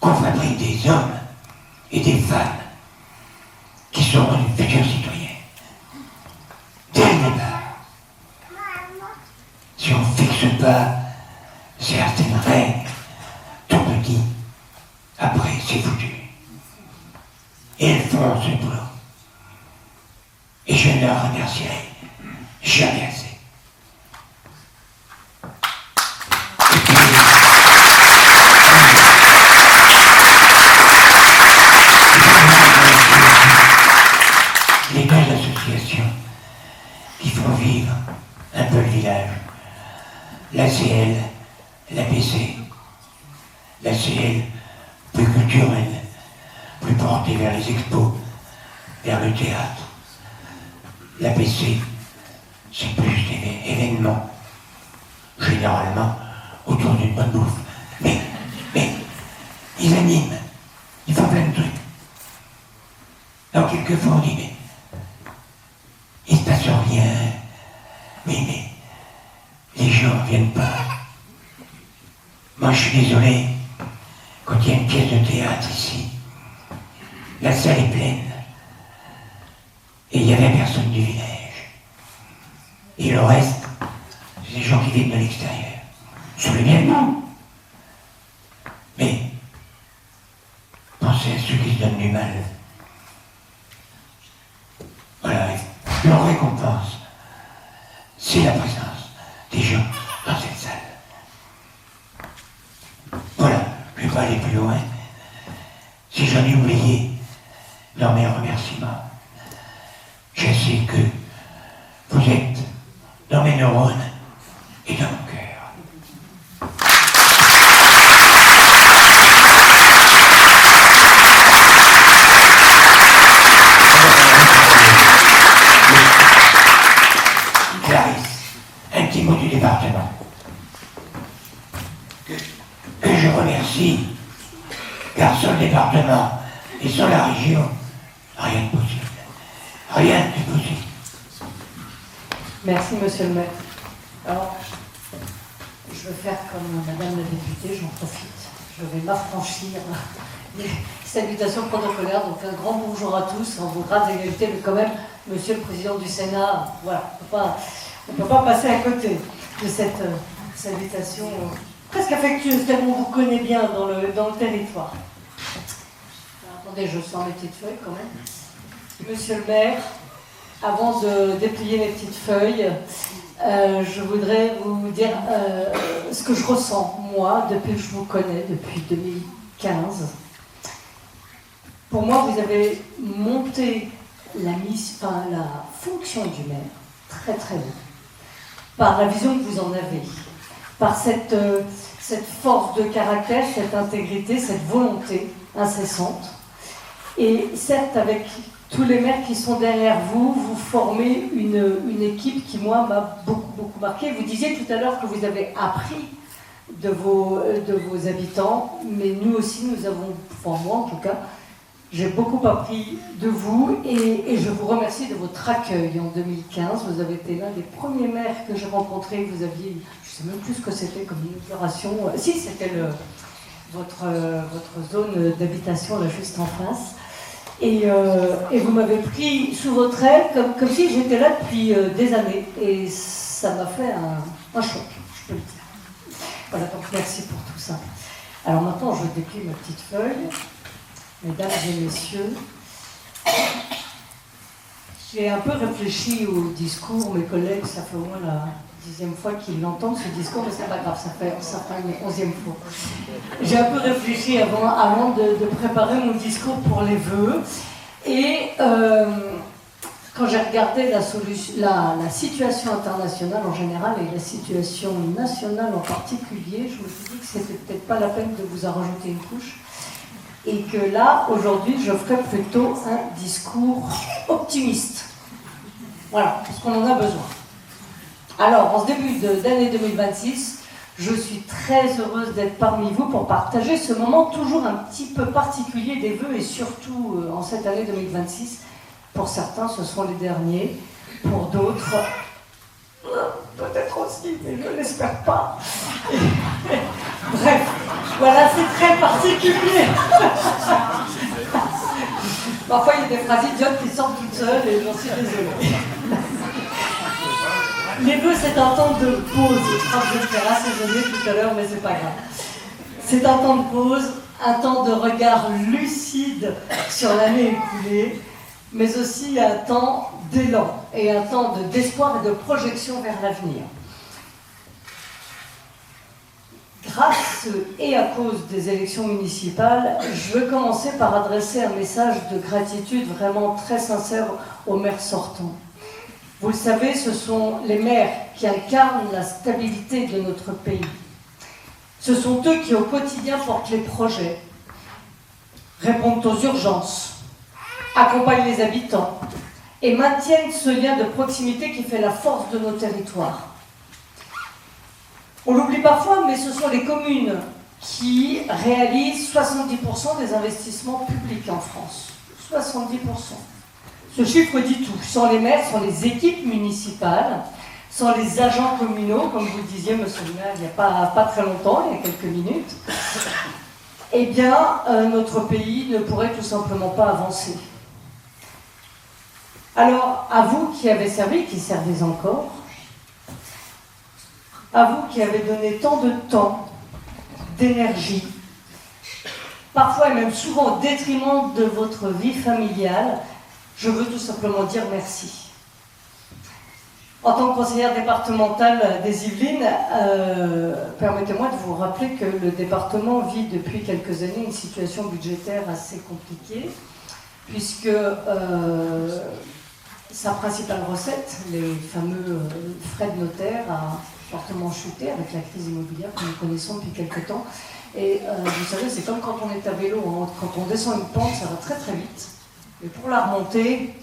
qu'on fabrique des hommes et des femmes qui seront des futurs citoyens. Dès le départ, si on ne fixe pas certaines règles tout petit, après c'est foutu. Et elles font ce boulot. Et je ne leur remercierai jamais assez. Les deux associations qui font vivre un peu le village, l'ACL, l'APC, l'ACL plus culturelle, plus portée vers les expos, vers le théâtre. L'APC, c'est plus des événements, généralement autour d'une bonne bouffe. Mais, ils animent, ils font plein de trucs. Alors quelquefois on dit, mais il ne se passe rien. Oui, mais les gens ne viennent pas. Moi je suis désolé, quand il y a une pièce de théâtre ici, la salle est pleine. Et il n'y avait personne du village. Et le reste, c'est des gens qui viennent de l'extérieur. Soudainement. Mais, pensez à ceux qui se donnent du mal. Voilà, leur récompense, c'est la présence des gens dans cette salle. Voilà, je ne vais pas aller plus loin. Si j'en ai oublié dans mes remerciements, je sais que vous êtes dans mes neurones et dans mon cœur. Clarisse, un petit mot du département. Que je remercie, car sans le département et sans la région, rien de possible. Rien n'est possible. Merci, monsieur le maire. Alors, je vais faire comme madame la députée, j'en profite. Je vais m'affranchir des salutations protocolaires. Donc, un grand bonjour à tous, en vos grades d'égalité, mais quand même, monsieur le président du Sénat, voilà, on ne peut pas passer à côté de cette salutation presque affectueuse, tellement on vous connaît bien dans le territoire. Alors, attendez, je sens mes petites feuilles quand même. Monsieur le maire, avant de dépouiller mes petites feuilles, je voudrais vous dire ce que je ressens, moi, depuis que je vous connais, depuis 2015. Pour moi, vous avez monté la fonction du maire très très haut, par la vision que vous en avez, par cette force de caractère, cette intégrité, cette volonté incessante. Et certes, avec tous les maires qui sont derrière vous, vous formez une équipe qui, moi, m'a beaucoup marqué. Vous disiez tout à l'heure que vous avez appris de vos habitants, mais nous aussi, nous avons, enfin moi en tout cas, j'ai beaucoup appris de vous et je vous remercie de votre accueil en 2015. Vous avez été l'un des premiers maires que j'ai rencontrés. Vous aviez, je ne sais même plus ce que c'était comme inauguration. Si, c'était votre zone d'habitation là juste en face. Et vous m'avez pris sous votre aile comme si j'étais là depuis des années. Et ça m'a fait un choc, je peux le dire. Voilà, donc merci pour tout ça. Alors maintenant, je déplie ma petite feuille. Mesdames et messieurs, j'ai un peu réfléchi au discours. Mes collègues, ça fait au moins la 10e fois qu'ils l'entendent, ce discours, mais c'est pas grave, ça fait une 11e fois. J'ai un peu réfléchi avant de préparer mon discours pour les vœux. Et quand j'ai regardé la situation internationale en général et la situation nationale en particulier, je me suis dit que c'était peut-être pas la peine de vous en rajouter une couche. Et que là, aujourd'hui, je ferai plutôt un discours optimiste. Voilà, parce qu'on en a besoin. Alors, en ce début d'année 2026, je suis très heureuse d'être parmi vous pour partager ce moment toujours un petit peu particulier des vœux et surtout en cette année 2026. Pour certains, ce seront les derniers. Pour d'autres, peut-être aussi, mais je ne l'espère pas. Bref, voilà, c'est très particulier. Parfois, il y a des phrases idiotes qui sortent toutes seules et j'en suis désolée. Les vœux, c'est un temps de pause. Je crois que je vais le faire assaisonner tout à l'heure, mais c'est pas grave. C'est un temps de pause, un temps de regard lucide sur l'année écoulée, mais aussi un temps d'élan et un temps d'espoir et de projection vers l'avenir. Grâce et à cause des élections municipales, je veux commencer par adresser un message de gratitude vraiment très sincère aux maires sortants. Vous le savez, ce sont les maires qui incarnent la stabilité de notre pays. Ce sont eux qui, au quotidien, portent les projets, répondent aux urgences, accompagnent les habitants et maintiennent ce lien de proximité qui fait la force de nos territoires. On l'oublie parfois, mais ce sont les communes qui réalisent 70% des investissements publics en France. 70%. Ce chiffre dit tout. Sans les maires, sans les équipes municipales, sans les agents communaux, comme vous le disiez, monsieur le maire, il n'y a pas très longtemps, il y a quelques minutes, eh bien, notre pays ne pourrait tout simplement pas avancer. Alors, à vous qui avez servi, qui servez encore, à vous qui avez donné tant de temps, d'énergie, parfois et même souvent au détriment de votre vie familiale, je veux tout simplement dire merci. En tant que conseillère départementale des Yvelines, permettez-moi de vous rappeler que le département vit depuis quelques années une situation budgétaire assez compliquée, puisque sa principale recette, les fameux frais de notaire, a fortement chuté avec la crise immobilière que nous connaissons depuis quelques temps. Et vous savez, c'est comme quand on est à vélo, hein. Quand on descend une pente, ça va très très vite. Mais pour la remonter,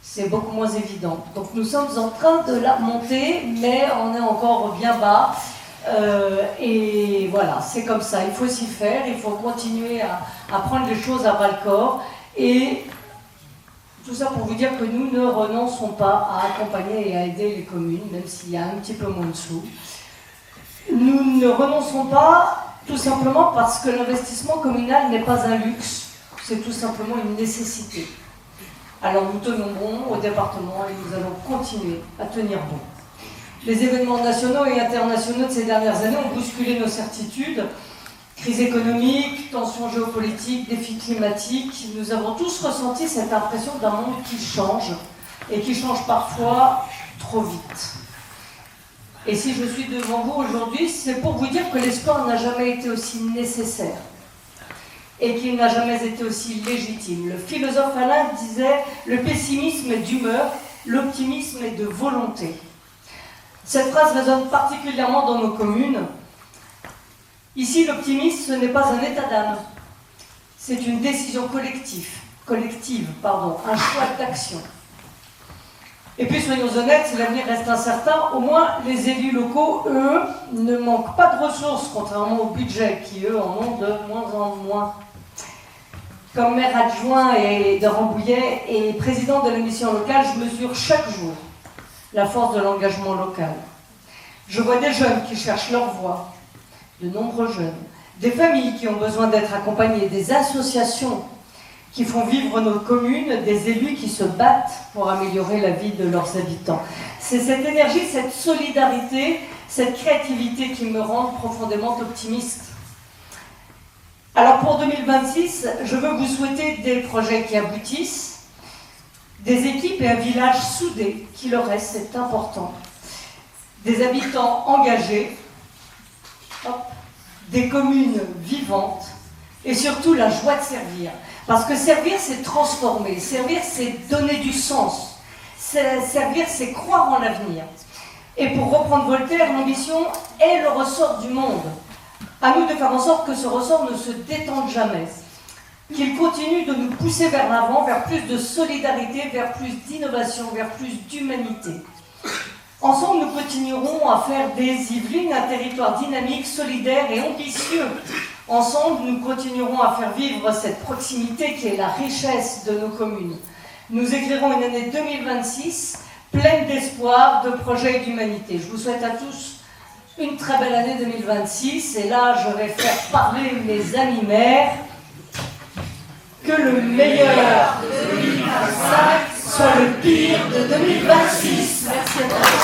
c'est beaucoup moins évident. Donc nous sommes en train de la remonter, mais on est encore bien bas. Et voilà, c'est comme ça, il faut s'y faire, il faut continuer à prendre les choses à bras-le-corps. Et tout ça pour vous dire que nous ne renonçons pas à accompagner et à aider les communes, même s'il y a un petit peu moins de sous. Nous ne renonçons pas tout simplement parce que l'investissement communal n'est pas un luxe, c'est tout simplement une nécessité. Alors nous tenons bon au département et nous allons continuer à tenir bon. Les événements nationaux et internationaux de ces dernières années ont bousculé nos certitudes. Crise économique, tensions géopolitiques, défis climatiques, nous avons tous ressenti cette impression d'un monde qui change et qui change parfois trop vite. Et si je suis devant vous aujourd'hui, c'est pour vous dire que l'espoir n'a jamais été aussi nécessaire et qu'il n'a jamais été aussi légitime. Le philosophe Alain disait « Le pessimisme est d'humeur, l'optimisme est de volonté ». Cette phrase résonne particulièrement dans nos communes. Ici, l'optimisme, ce n'est pas un état d'âme, c'est une décision collective, un choix d'action. Et puis, soyons honnêtes, si l'avenir reste incertain, au moins les élus locaux, eux, ne manquent pas de ressources, contrairement au budget, qui, eux, en ont de moins en moins. Comme maire adjoint de Rambouillet et président de la mission locale, je mesure chaque jour la force de l'engagement local. Je vois des jeunes qui cherchent leur voie, de nombreux jeunes, des familles qui ont besoin d'être accompagnées, des associations qui font vivre nos communes, des élus qui se battent pour améliorer la vie de leurs habitants. C'est cette énergie, cette solidarité, cette créativité qui me rendent profondément optimiste. Alors pour 2026, je veux vous souhaiter des projets qui aboutissent, des équipes et un village soudé qui le reste, c'est important, des habitants engagés, des communes vivantes et surtout la joie de servir. Parce que servir, c'est transformer, servir, c'est donner du sens, servir, c'est croire en l'avenir. Et pour reprendre Voltaire, l'ambition est le ressort du monde. À nous de faire en sorte que ce ressort ne se détende jamais, qu'il continue de nous pousser vers l'avant, vers plus de solidarité, vers plus d'innovation, vers plus d'humanité. Ensemble, nous continuerons à faire des Yvelines un territoire dynamique, solidaire et ambitieux. Ensemble, nous continuerons à faire vivre cette proximité qui est la richesse de nos communes. Nous écrirons une année 2026 pleine d'espoir, de projets et d'humanité. Je vous souhaite à tous une très belle année 2026. Et là, je vais faire parler mes amis maires. Que le meilleur de 2025 soit le pire de 2026. Merci à tous.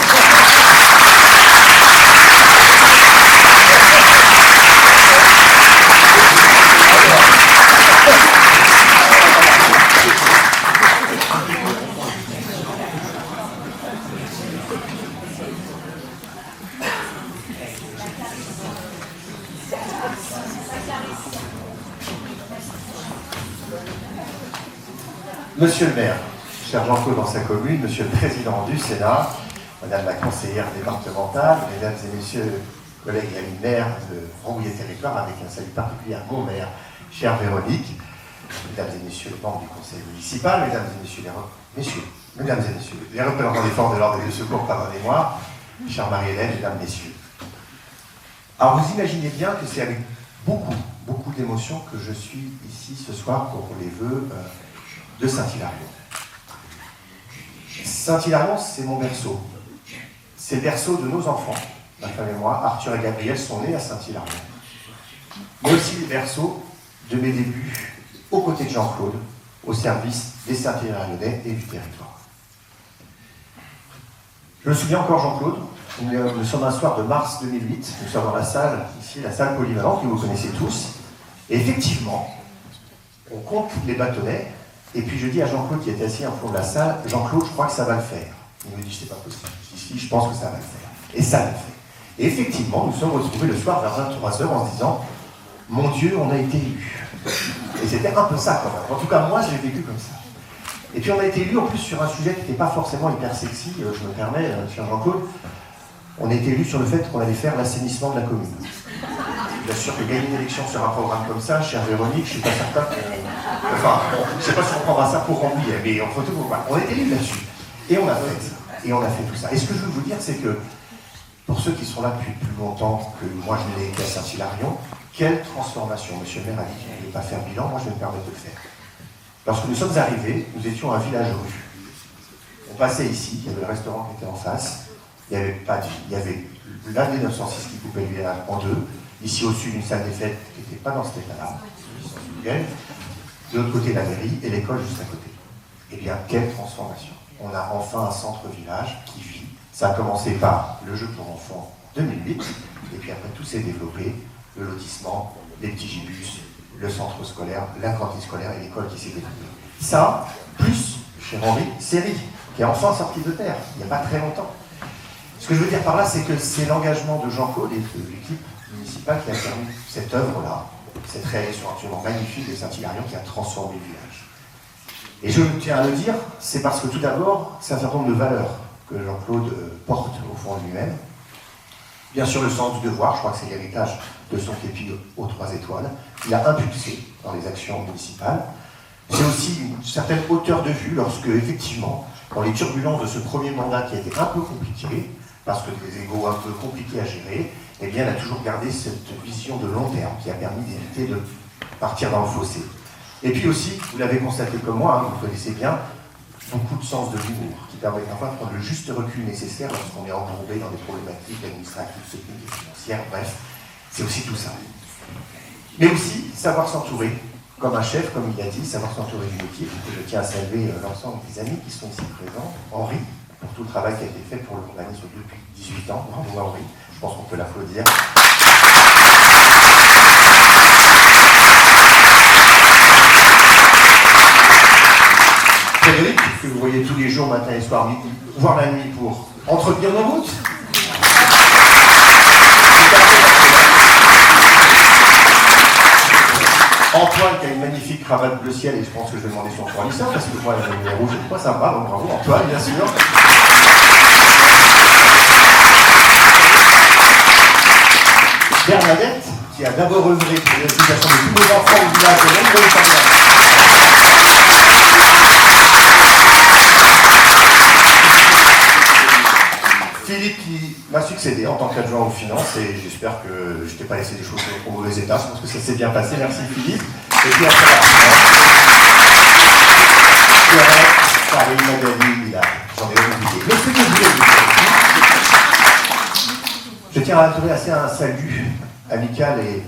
Monsieur le maire, cher Jean-Claude dans sa commune, monsieur le président du Sénat, madame la conseillère départementale, mesdames et messieurs collègues et amis maires de Rambouillet Territoire, avec un salut particulier à mon maire, chère Véronique, mesdames et messieurs les membres du conseil municipal, mesdames et messieurs les représentants des forces de l'ordre et de secours, pardonnez-moi, chère Marie-Hélène, mesdames, messieurs. Alors vous imaginez bien que c'est avec beaucoup d'émotion que je suis ici ce soir pour les vœux de Saint-Hilarion. Saint-Hilarion, c'est mon berceau. C'est le berceau de nos enfants. Ma femme et moi, Arthur et Gabriel, sont nés à Saint-Hilarion. Mais aussi le berceau de mes débuts aux côtés de Jean-Claude, au service des Saint-Hilarionnais et du territoire. Je me souviens encore, Jean-Claude, nous sommes un soir de mars 2008, nous sommes dans la salle, ici, la salle polyvalente, que vous connaissez tous, et effectivement, on compte les bâtonnets. Et puis je dis à Jean-Claude qui était assis en fond de la salle, Jean-Claude, je crois que ça va le faire. Il me dit, c'est pas possible. Je dis, si, je pense que ça va le faire. Et ça l'a fait. Et effectivement, nous sommes retrouvés le soir vers 23h en se disant, mon Dieu, on a été élus. Et c'était un peu ça quand même. En tout cas, moi, je l'ai vécu comme ça. Et puis on a été élus en plus sur un sujet qui n'était pas forcément hyper sexy, je me permets, cher Jean-Claude. On a été élus sur le fait qu'on allait faire l'assainissement de la commune. Bien sûr que gagner une élection sur un programme comme ça, chère Véronique, je ne suis pas certain que... Enfin, je ne sais pas si on prendra ça pour Rambouillet, mais en photo, on est élus là-dessus. Et on a fait ça. Et on a fait tout ça. Et ce que je veux vous dire, c'est que, pour ceux qui sont là depuis plus longtemps que moi, je n'ai été à Saint-Hilarion, quelle transformation. Monsieur le maire a dit qu'il ne voulait pas faire bilan, moi je vais me permettre de le faire. Lorsque nous sommes arrivés, nous étions à un village rue. On passait ici, il y avait le restaurant qui était en face, il n'y avait pas de... Il y avait l'AD 906 qui coupait le village en deux, ici au sud une salle des fêtes qui n'était pas dans cet état-là, de l'autre côté la mairie et l'école juste à côté. Eh bien, quelle transformation. On a enfin un centre-village qui vit. Ça a commencé par le jeu pour enfants en 2008, et puis après tout s'est développé, le lotissement, les petits gibus, le centre scolaire, la cantine scolaire et l'école qui s'est développée. Ça, plus, cher Henri, Série, qui est enfin sorti de terre, il n'y a pas très longtemps. Ce que je veux dire par là, c'est que c'est l'engagement de Jean-Claude et de l'équipe municipale qui a permis cette œuvre-là, cette réalisation absolument magnifique de Saint-Hilarion qui a transformé le village. Et je tiens à le dire, c'est parce que tout d'abord, c'est un certain nombre de valeurs que Jean-Claude porte au fond de lui-même. Bien sûr, le sens du devoir, je crois que c'est l'héritage de son képi aux 3 étoiles. Il a impulsé dans les actions municipales. C'est aussi une certaine hauteur de vue lorsque, effectivement, dans les turbulences de ce premier mandat qui a été un peu compliqué, parce que des égos un peu compliqués à gérer, eh bien, il a toujours gardé cette vision de long terme qui a permis d'éviter de partir dans le fossé. Et puis aussi, vous l'avez constaté comme moi, hein, vous connaissez bien, beaucoup de sens de l'humour, qui permet parfois de prendre le juste recul nécessaire lorsqu'on est embourbé dans des problématiques administratives, techniques et financières, bref, c'est aussi tout ça. Mais aussi, savoir s'entourer, comme un chef, comme il a dit, savoir s'entourer d'une équipe, et je tiens à saluer l'ensemble des amis qui sont ici présents, Henri, pour tout le travail qui a été fait pour l'organisme depuis 18 ans, bravo Henri, je pense qu'on peut l'applaudir. Frédéric, que vous voyez tous les jours, matin et soir, midi, voire la nuit, pour entretenir nos routes. Antoine qui a une magnifique cravate bleu ciel, et je pense que je vais demander son fournisseur, parce que moi, la lumière rouge, c'est pas sympa, donc bravo Antoine, bien sûr. Bernadette, qui a d'abord œuvré pour l'éducation de tous nos enfants au village de Londres. Philippe qui m'a succédé en tant qu'adjoint aux finances et j'espère que je t'ai pas laissé des choses au mauvais état, je pense que ça s'est bien passé, merci Philippe. Et puis après Paris, Magali, Milan, j'en ai oublié. Mais ce que je voulais vous dire, je tiens à adresser un salut amical et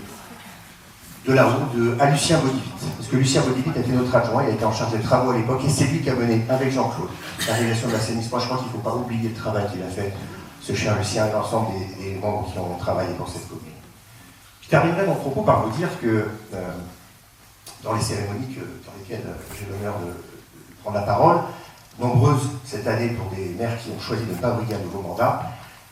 de la route à Lucien Bodivit. Parce que Lucien Bodivit a été notre adjoint, il a été en charge des travaux à l'époque, et c'est lui qui a mené, avec Jean-Claude, la réalisation de l'assainissement. Je crois qu'il ne faut pas oublier le travail qu'il a fait, ce cher Lucien, et l'ensemble des membres qui ont travaillé pour cette commune. Je terminerai mon propos par vous dire que dans les cérémonies dans lesquelles j'ai l'honneur de prendre la parole, nombreuses cette année pour des maires qui ont choisi de ne pas briguer un nouveau mandat,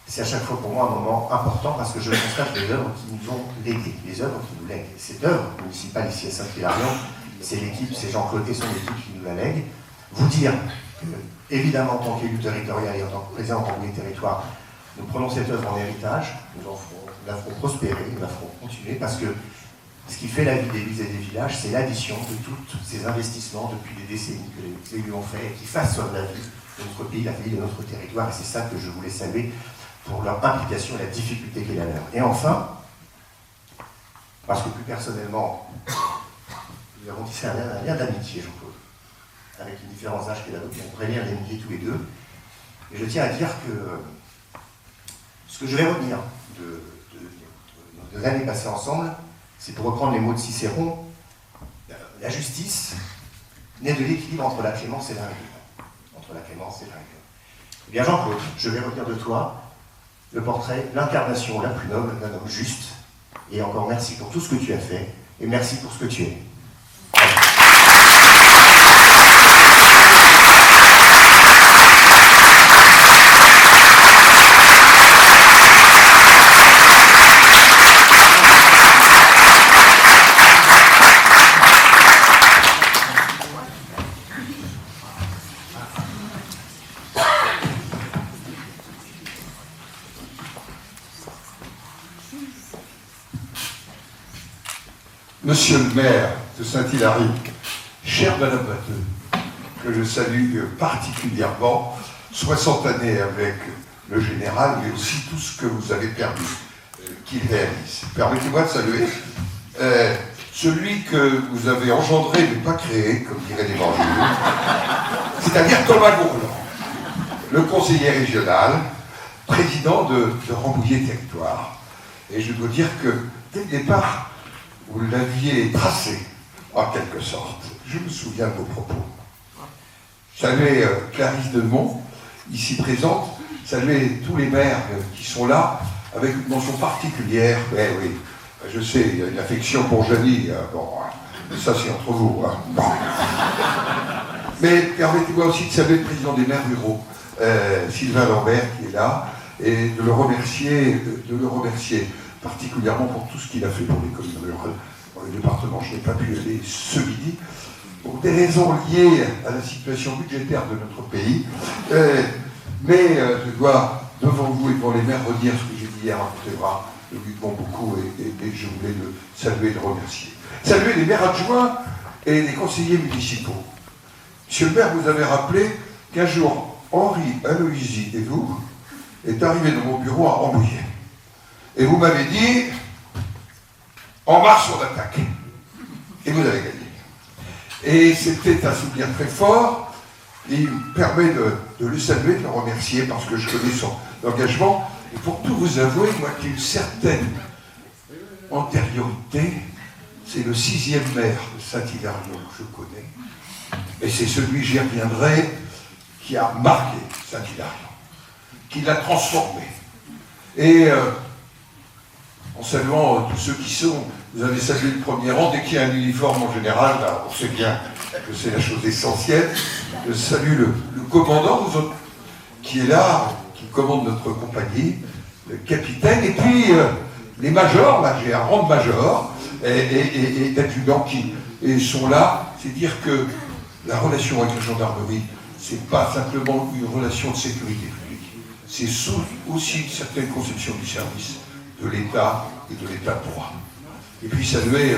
c'est à chaque fois pour moi un moment important parce que je constate les œuvres qui nous ont léguées, les œuvres qui nous lèguent. Cette œuvre municipale ici à Saint-Hilarion, c'est l'équipe, c'est Jean-Claude et son équipe qui nous la lèguent. Vous dire que, évidemment, en tant qu'élu territorial et en tant que président de Rambouillet Territoire, nous prenons cette œuvre en héritage, nous la ferons prospérer, nous la ferons continuer parce que ce qui fait la vie des villes et des villages, c'est l'addition de tous ces investissements depuis des décennies que les élus ont fait et qui façonnent la vie de notre pays, la vie de notre territoire. Et c'est ça que je voulais saluer pour leur implication et la difficulté qu'est la leur. Et enfin, parce que plus personnellement, nous avons tissé un lien d'amitié, Jean-Claude, avec les différents âges qu'il a, donc on pourrait lire l'amitié tous les deux. Et je tiens à dire que ce que je vais retenir de nos années passées ensemble, c'est pour reprendre les mots de Cicéron, la justice naît de l'équilibre entre la clémence et la rigueur. Entre la clémence et la rigueur. Eh bien Jean-Claude, je vais retenir de toi le portrait, l'incarnation la plus noble d'un homme juste. Et encore merci pour tout ce que tu as fait, et merci pour ce que tu es. Monsieur le maire de Saint-Hilary, chère Madame Batteux, que je salue particulièrement, 60 années avec le général, mais aussi tout ce que vous avez permis qu'il réalise. Permettez-moi de saluer celui que vous avez engendré mais pas créé, comme dirait l'Évangile, c'est-à-dire Thomas Gourland, le conseiller régional, président de Rambouillet Territoire. Et je dois dire que, dès le départ, vous l'aviez tracé, en quelque sorte. Je me souviens de vos propos. Saluer Clarisse Demont, ici présente, saluer tous les maires qui sont là, avec une mention particulière. Mais oui, je sais, il y a une affection pour Johnny, bon, ça c'est entre vous. Hein. Bon. Mais permettez-moi aussi de saluer le président des maires ruraux, Sylvain Lambert, qui est là, et de le remercier particulièrement pour tout ce qu'il a fait pour les communes rurales dans le département. Je n'ai pas pu aller ce midi pour des raisons liées à la situation budgétaire de notre pays, mais je dois devant vous et devant les maires redire ce que j'ai dit hier à Montévra. Nous lui devons beaucoup et je voulais le saluer et le remercier. Saluer les maires adjoints et les conseillers municipaux. Monsieur le maire, vous avez rappelé qu'un jour, Henri Aloisi et vous êtes arrivés dans mon bureau à Rambouillet. Et vous m'avez dit, en marche on attaque. Et vous avez gagné. Et c'était un souvenir très fort. Et il me permet de le saluer, de le remercier parce que je connais son engagement. Et pour tout vous avouer, moi qui ai une certaine antériorité, c'est le 6e maire de Saint-Hilario que je connais. Et c'est celui, j'y reviendrai, qui a marqué Saint-Hilario, qui l'a transformé. Et en saluant tous ceux qui sont, vous avez salué le premier rang, dès qu'il y a un uniforme en général, là, on sait bien que c'est la chose essentielle. Je salue le commandant, vous autres, qui est là, qui commande notre compagnie, le capitaine, et puis les majors, là j'ai un rang de major, et d'adjudants qui sont là. C'est dire que la relation avec la gendarmerie, c'est pas simplement une relation de sécurité publique, c'est aussi une certaine conception du service de l'État et de l'État de droit. Et puis saluer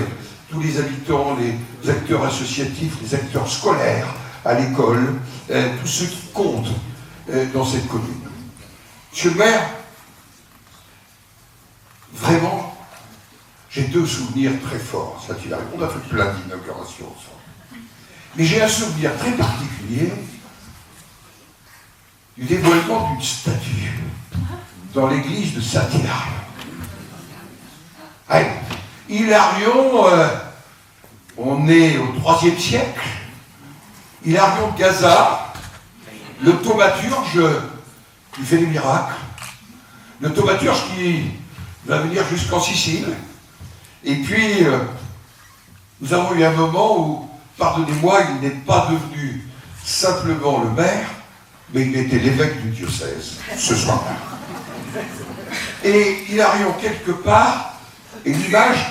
tous les habitants, les acteurs associatifs, les acteurs scolaires à l'école, tous ceux qui comptent dans cette commune. Monsieur le maire, vraiment, j'ai 2 souvenirs très forts à Saint-Hilaire. On a fait plein d'inaugurations ensemble. Mais j'ai un souvenir très particulier du dévoilement d'une statue dans l'église de Saint-Hilaire. Allez, Hilarion, on est au IIIe siècle. Hilarion de Gaza, le thaumaturge qui fait des miracles, le thaumaturge qui va venir jusqu'en Sicile. Et puis, nous avons eu un moment où, pardonnez-moi, il n'est pas devenu simplement le maire, mais il était l'évêque du diocèse, ce soir-là. Et Hilarion, quelque part, est l'image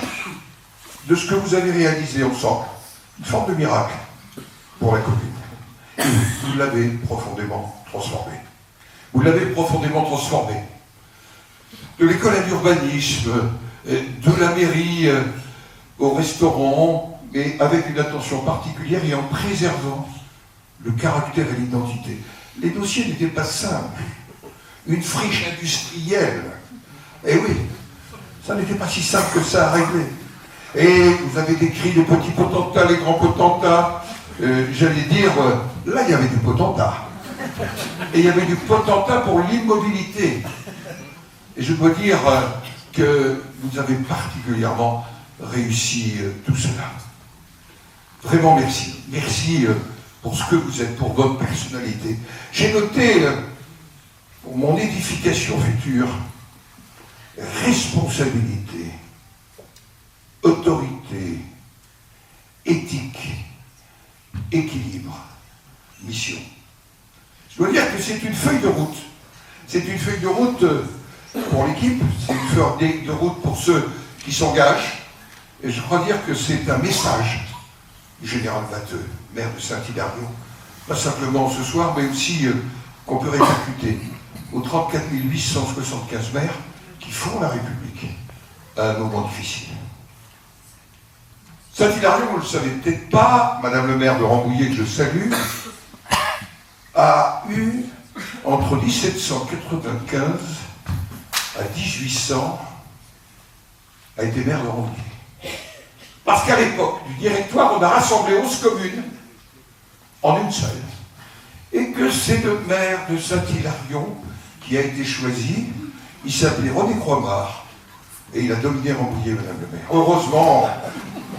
de ce que vous avez réalisé ensemble, une forme de miracle pour la commune. Et vous l'avez profondément transformé. Vous l'avez profondément transformé. De l'école à l'urbanisme, de la mairie au restaurant, mais avec une attention particulière et en préservant le caractère et l'identité. Les dossiers n'étaient pas simples. Une friche industrielle, eh oui, ça n'était pas si simple que ça à régler. Et vous avez décrit les petits potentats, les grands potentats. J'allais dire, là il y avait du potentat. Et il y avait du potentat pour l'immobilité. Et je dois dire que vous avez particulièrement réussi tout cela. Vraiment merci. Merci pour ce que vous êtes, pour votre personnalité. J'ai noté pour mon édification future, responsabilité, autorité, éthique, équilibre, mission. Je dois dire que c'est une feuille de route. C'est une feuille de route pour l'équipe, c'est une feuille de route pour ceux qui s'engagent. Et je crois dire que c'est un message du général Watteux, maire de Saint-Hilario, pas simplement ce soir, mais aussi qu'on peut répercuter aux 34 875 maires qui font la République à un moment difficile. Saint-Hilario, vous ne le savez peut-être pas, Madame le maire de Rambouillet, que je salue, a eu, entre 1795 à 1800, a été maire de Rambouillet. Parce qu'à l'époque du directoire, on a rassemblé 11 communes en une seule. Et que c'est le maire de Saint-Hilario qui a été choisi. Il s'appelait René Croimard. Et il a dominé Rambouillet, Madame le maire. Heureusement,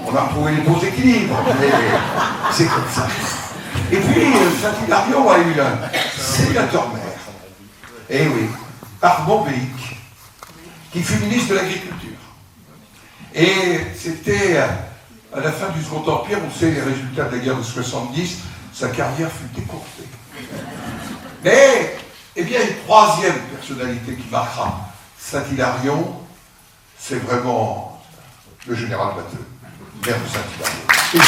on a retrouvé les bons équilibres, mais c'est comme ça. Et puis, Saint-Hilario a eu un sénateur-maire. Eh oui, Armand Béic, qui fut ministre de l'Agriculture. Et c'était à la fin du Second Empire, on sait les résultats de la guerre de 70, sa carrière fut écourtée. Mais Eh bien, une troisième personnalité qui marquera Saint-Hilarion, c'est vraiment le général Batteux, maire de Saint-Hilarion. Et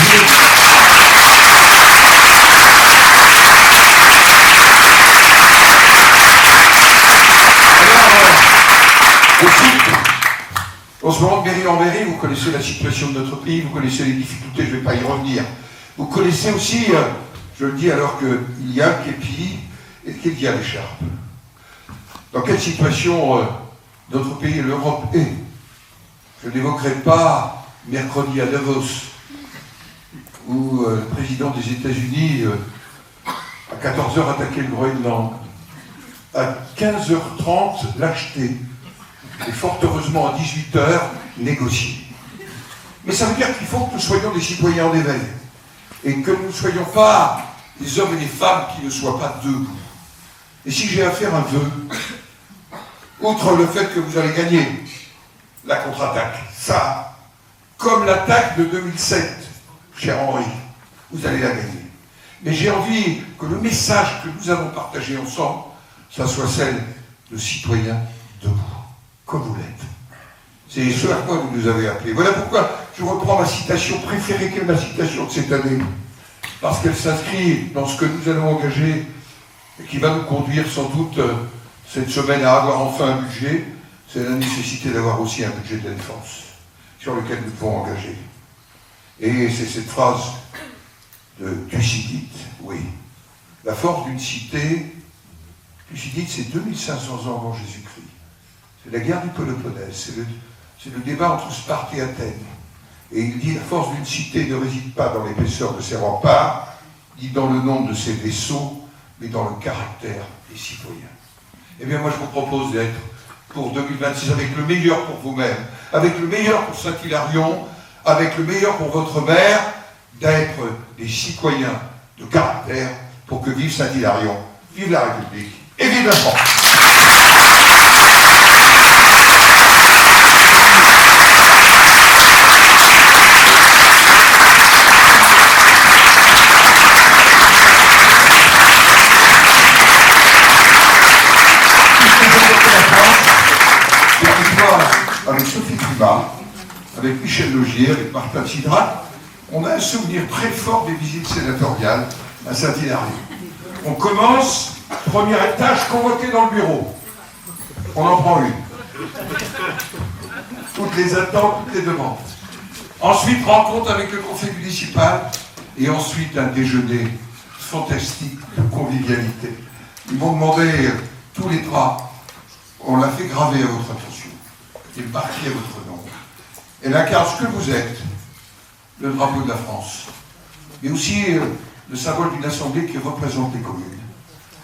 on se rend de mairie en mairie, vous connaissez la situation de notre pays, vous connaissez les difficultés, je ne vais pas y revenir. Vous connaissez aussi, je le dis alors qu'il y a le képi et qu'il y a l'écharpe. Dans quelle situation notre pays et l'Europe est? Je n'évoquerai pas mercredi à Davos, où le président des États-Unis, à 14h, attaquait le Groenland. À 15h30, l'acheter. Et fort heureusement, à 18h, négocier. Mais ça veut dire qu'il faut que nous soyons des citoyens en éveil. Et que nous ne soyons pas des hommes et des femmes qui ne soient pas debout. Et si j'ai à faire un vœu, outre le fait que vous allez gagner la contre-attaque, ça, comme l'attaque de 2007, cher Henri, vous allez la gagner. Mais j'ai envie que le message que nous allons partager ensemble, ça soit celle de citoyens debout, comme vous l'êtes. C'est ce à quoi vous nous avez appelés. Voilà pourquoi je reprends ma citation préférée, qui est ma citation de cette année, parce qu'elle s'inscrit dans ce que nous allons engager et qui va nous conduire sans doute cette semaine à avoir enfin un budget. C'est la nécessité d'avoir aussi un budget de défense sur lequel nous devons engager. Et c'est cette phrase de Thucydide, oui. La force d'une cité, Thucydide, c'est 2500 ans avant Jésus-Christ. C'est la guerre du Péloponnèse, c'est le débat entre Sparte et Athènes. Et il dit, la force d'une cité ne réside pas dans l'épaisseur de ses remparts, ni dans le nombre de ses vaisseaux, mais dans le caractère des citoyens. Eh bien, moi, je vous propose d'être, pour 2026, avec le meilleur pour vous-même, avec le meilleur pour Saint-Hilarion, avec le meilleur pour votre mère, d'être des citoyens de caractère pour que vive Saint-Hilarion, vive la République et vive la France. Avec Sophie Clumas, avec Michel Laugier, avec Martin Sidrac, on a un souvenir très fort des visites sénatoriales à Saint-Hilarion. On commence, premier étage, convoqué dans le bureau. On en prend une. Toutes les attentes, toutes les demandes. Ensuite, rencontre avec le conseil municipal, et ensuite un déjeuner fantastique de convivialité. Ils m'ont demandé tous les trois. On l'a fait graver à votre attention. Et marqué à votre nom. Elle incarne ce que vous êtes, le drapeau de la France, mais aussi le symbole d'une assemblée qui représente les communes,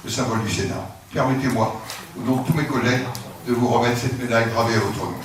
le symbole du Sénat. Permettez-moi, au nom de tous mes collègues, de vous remettre cette médaille gravée à votre nom.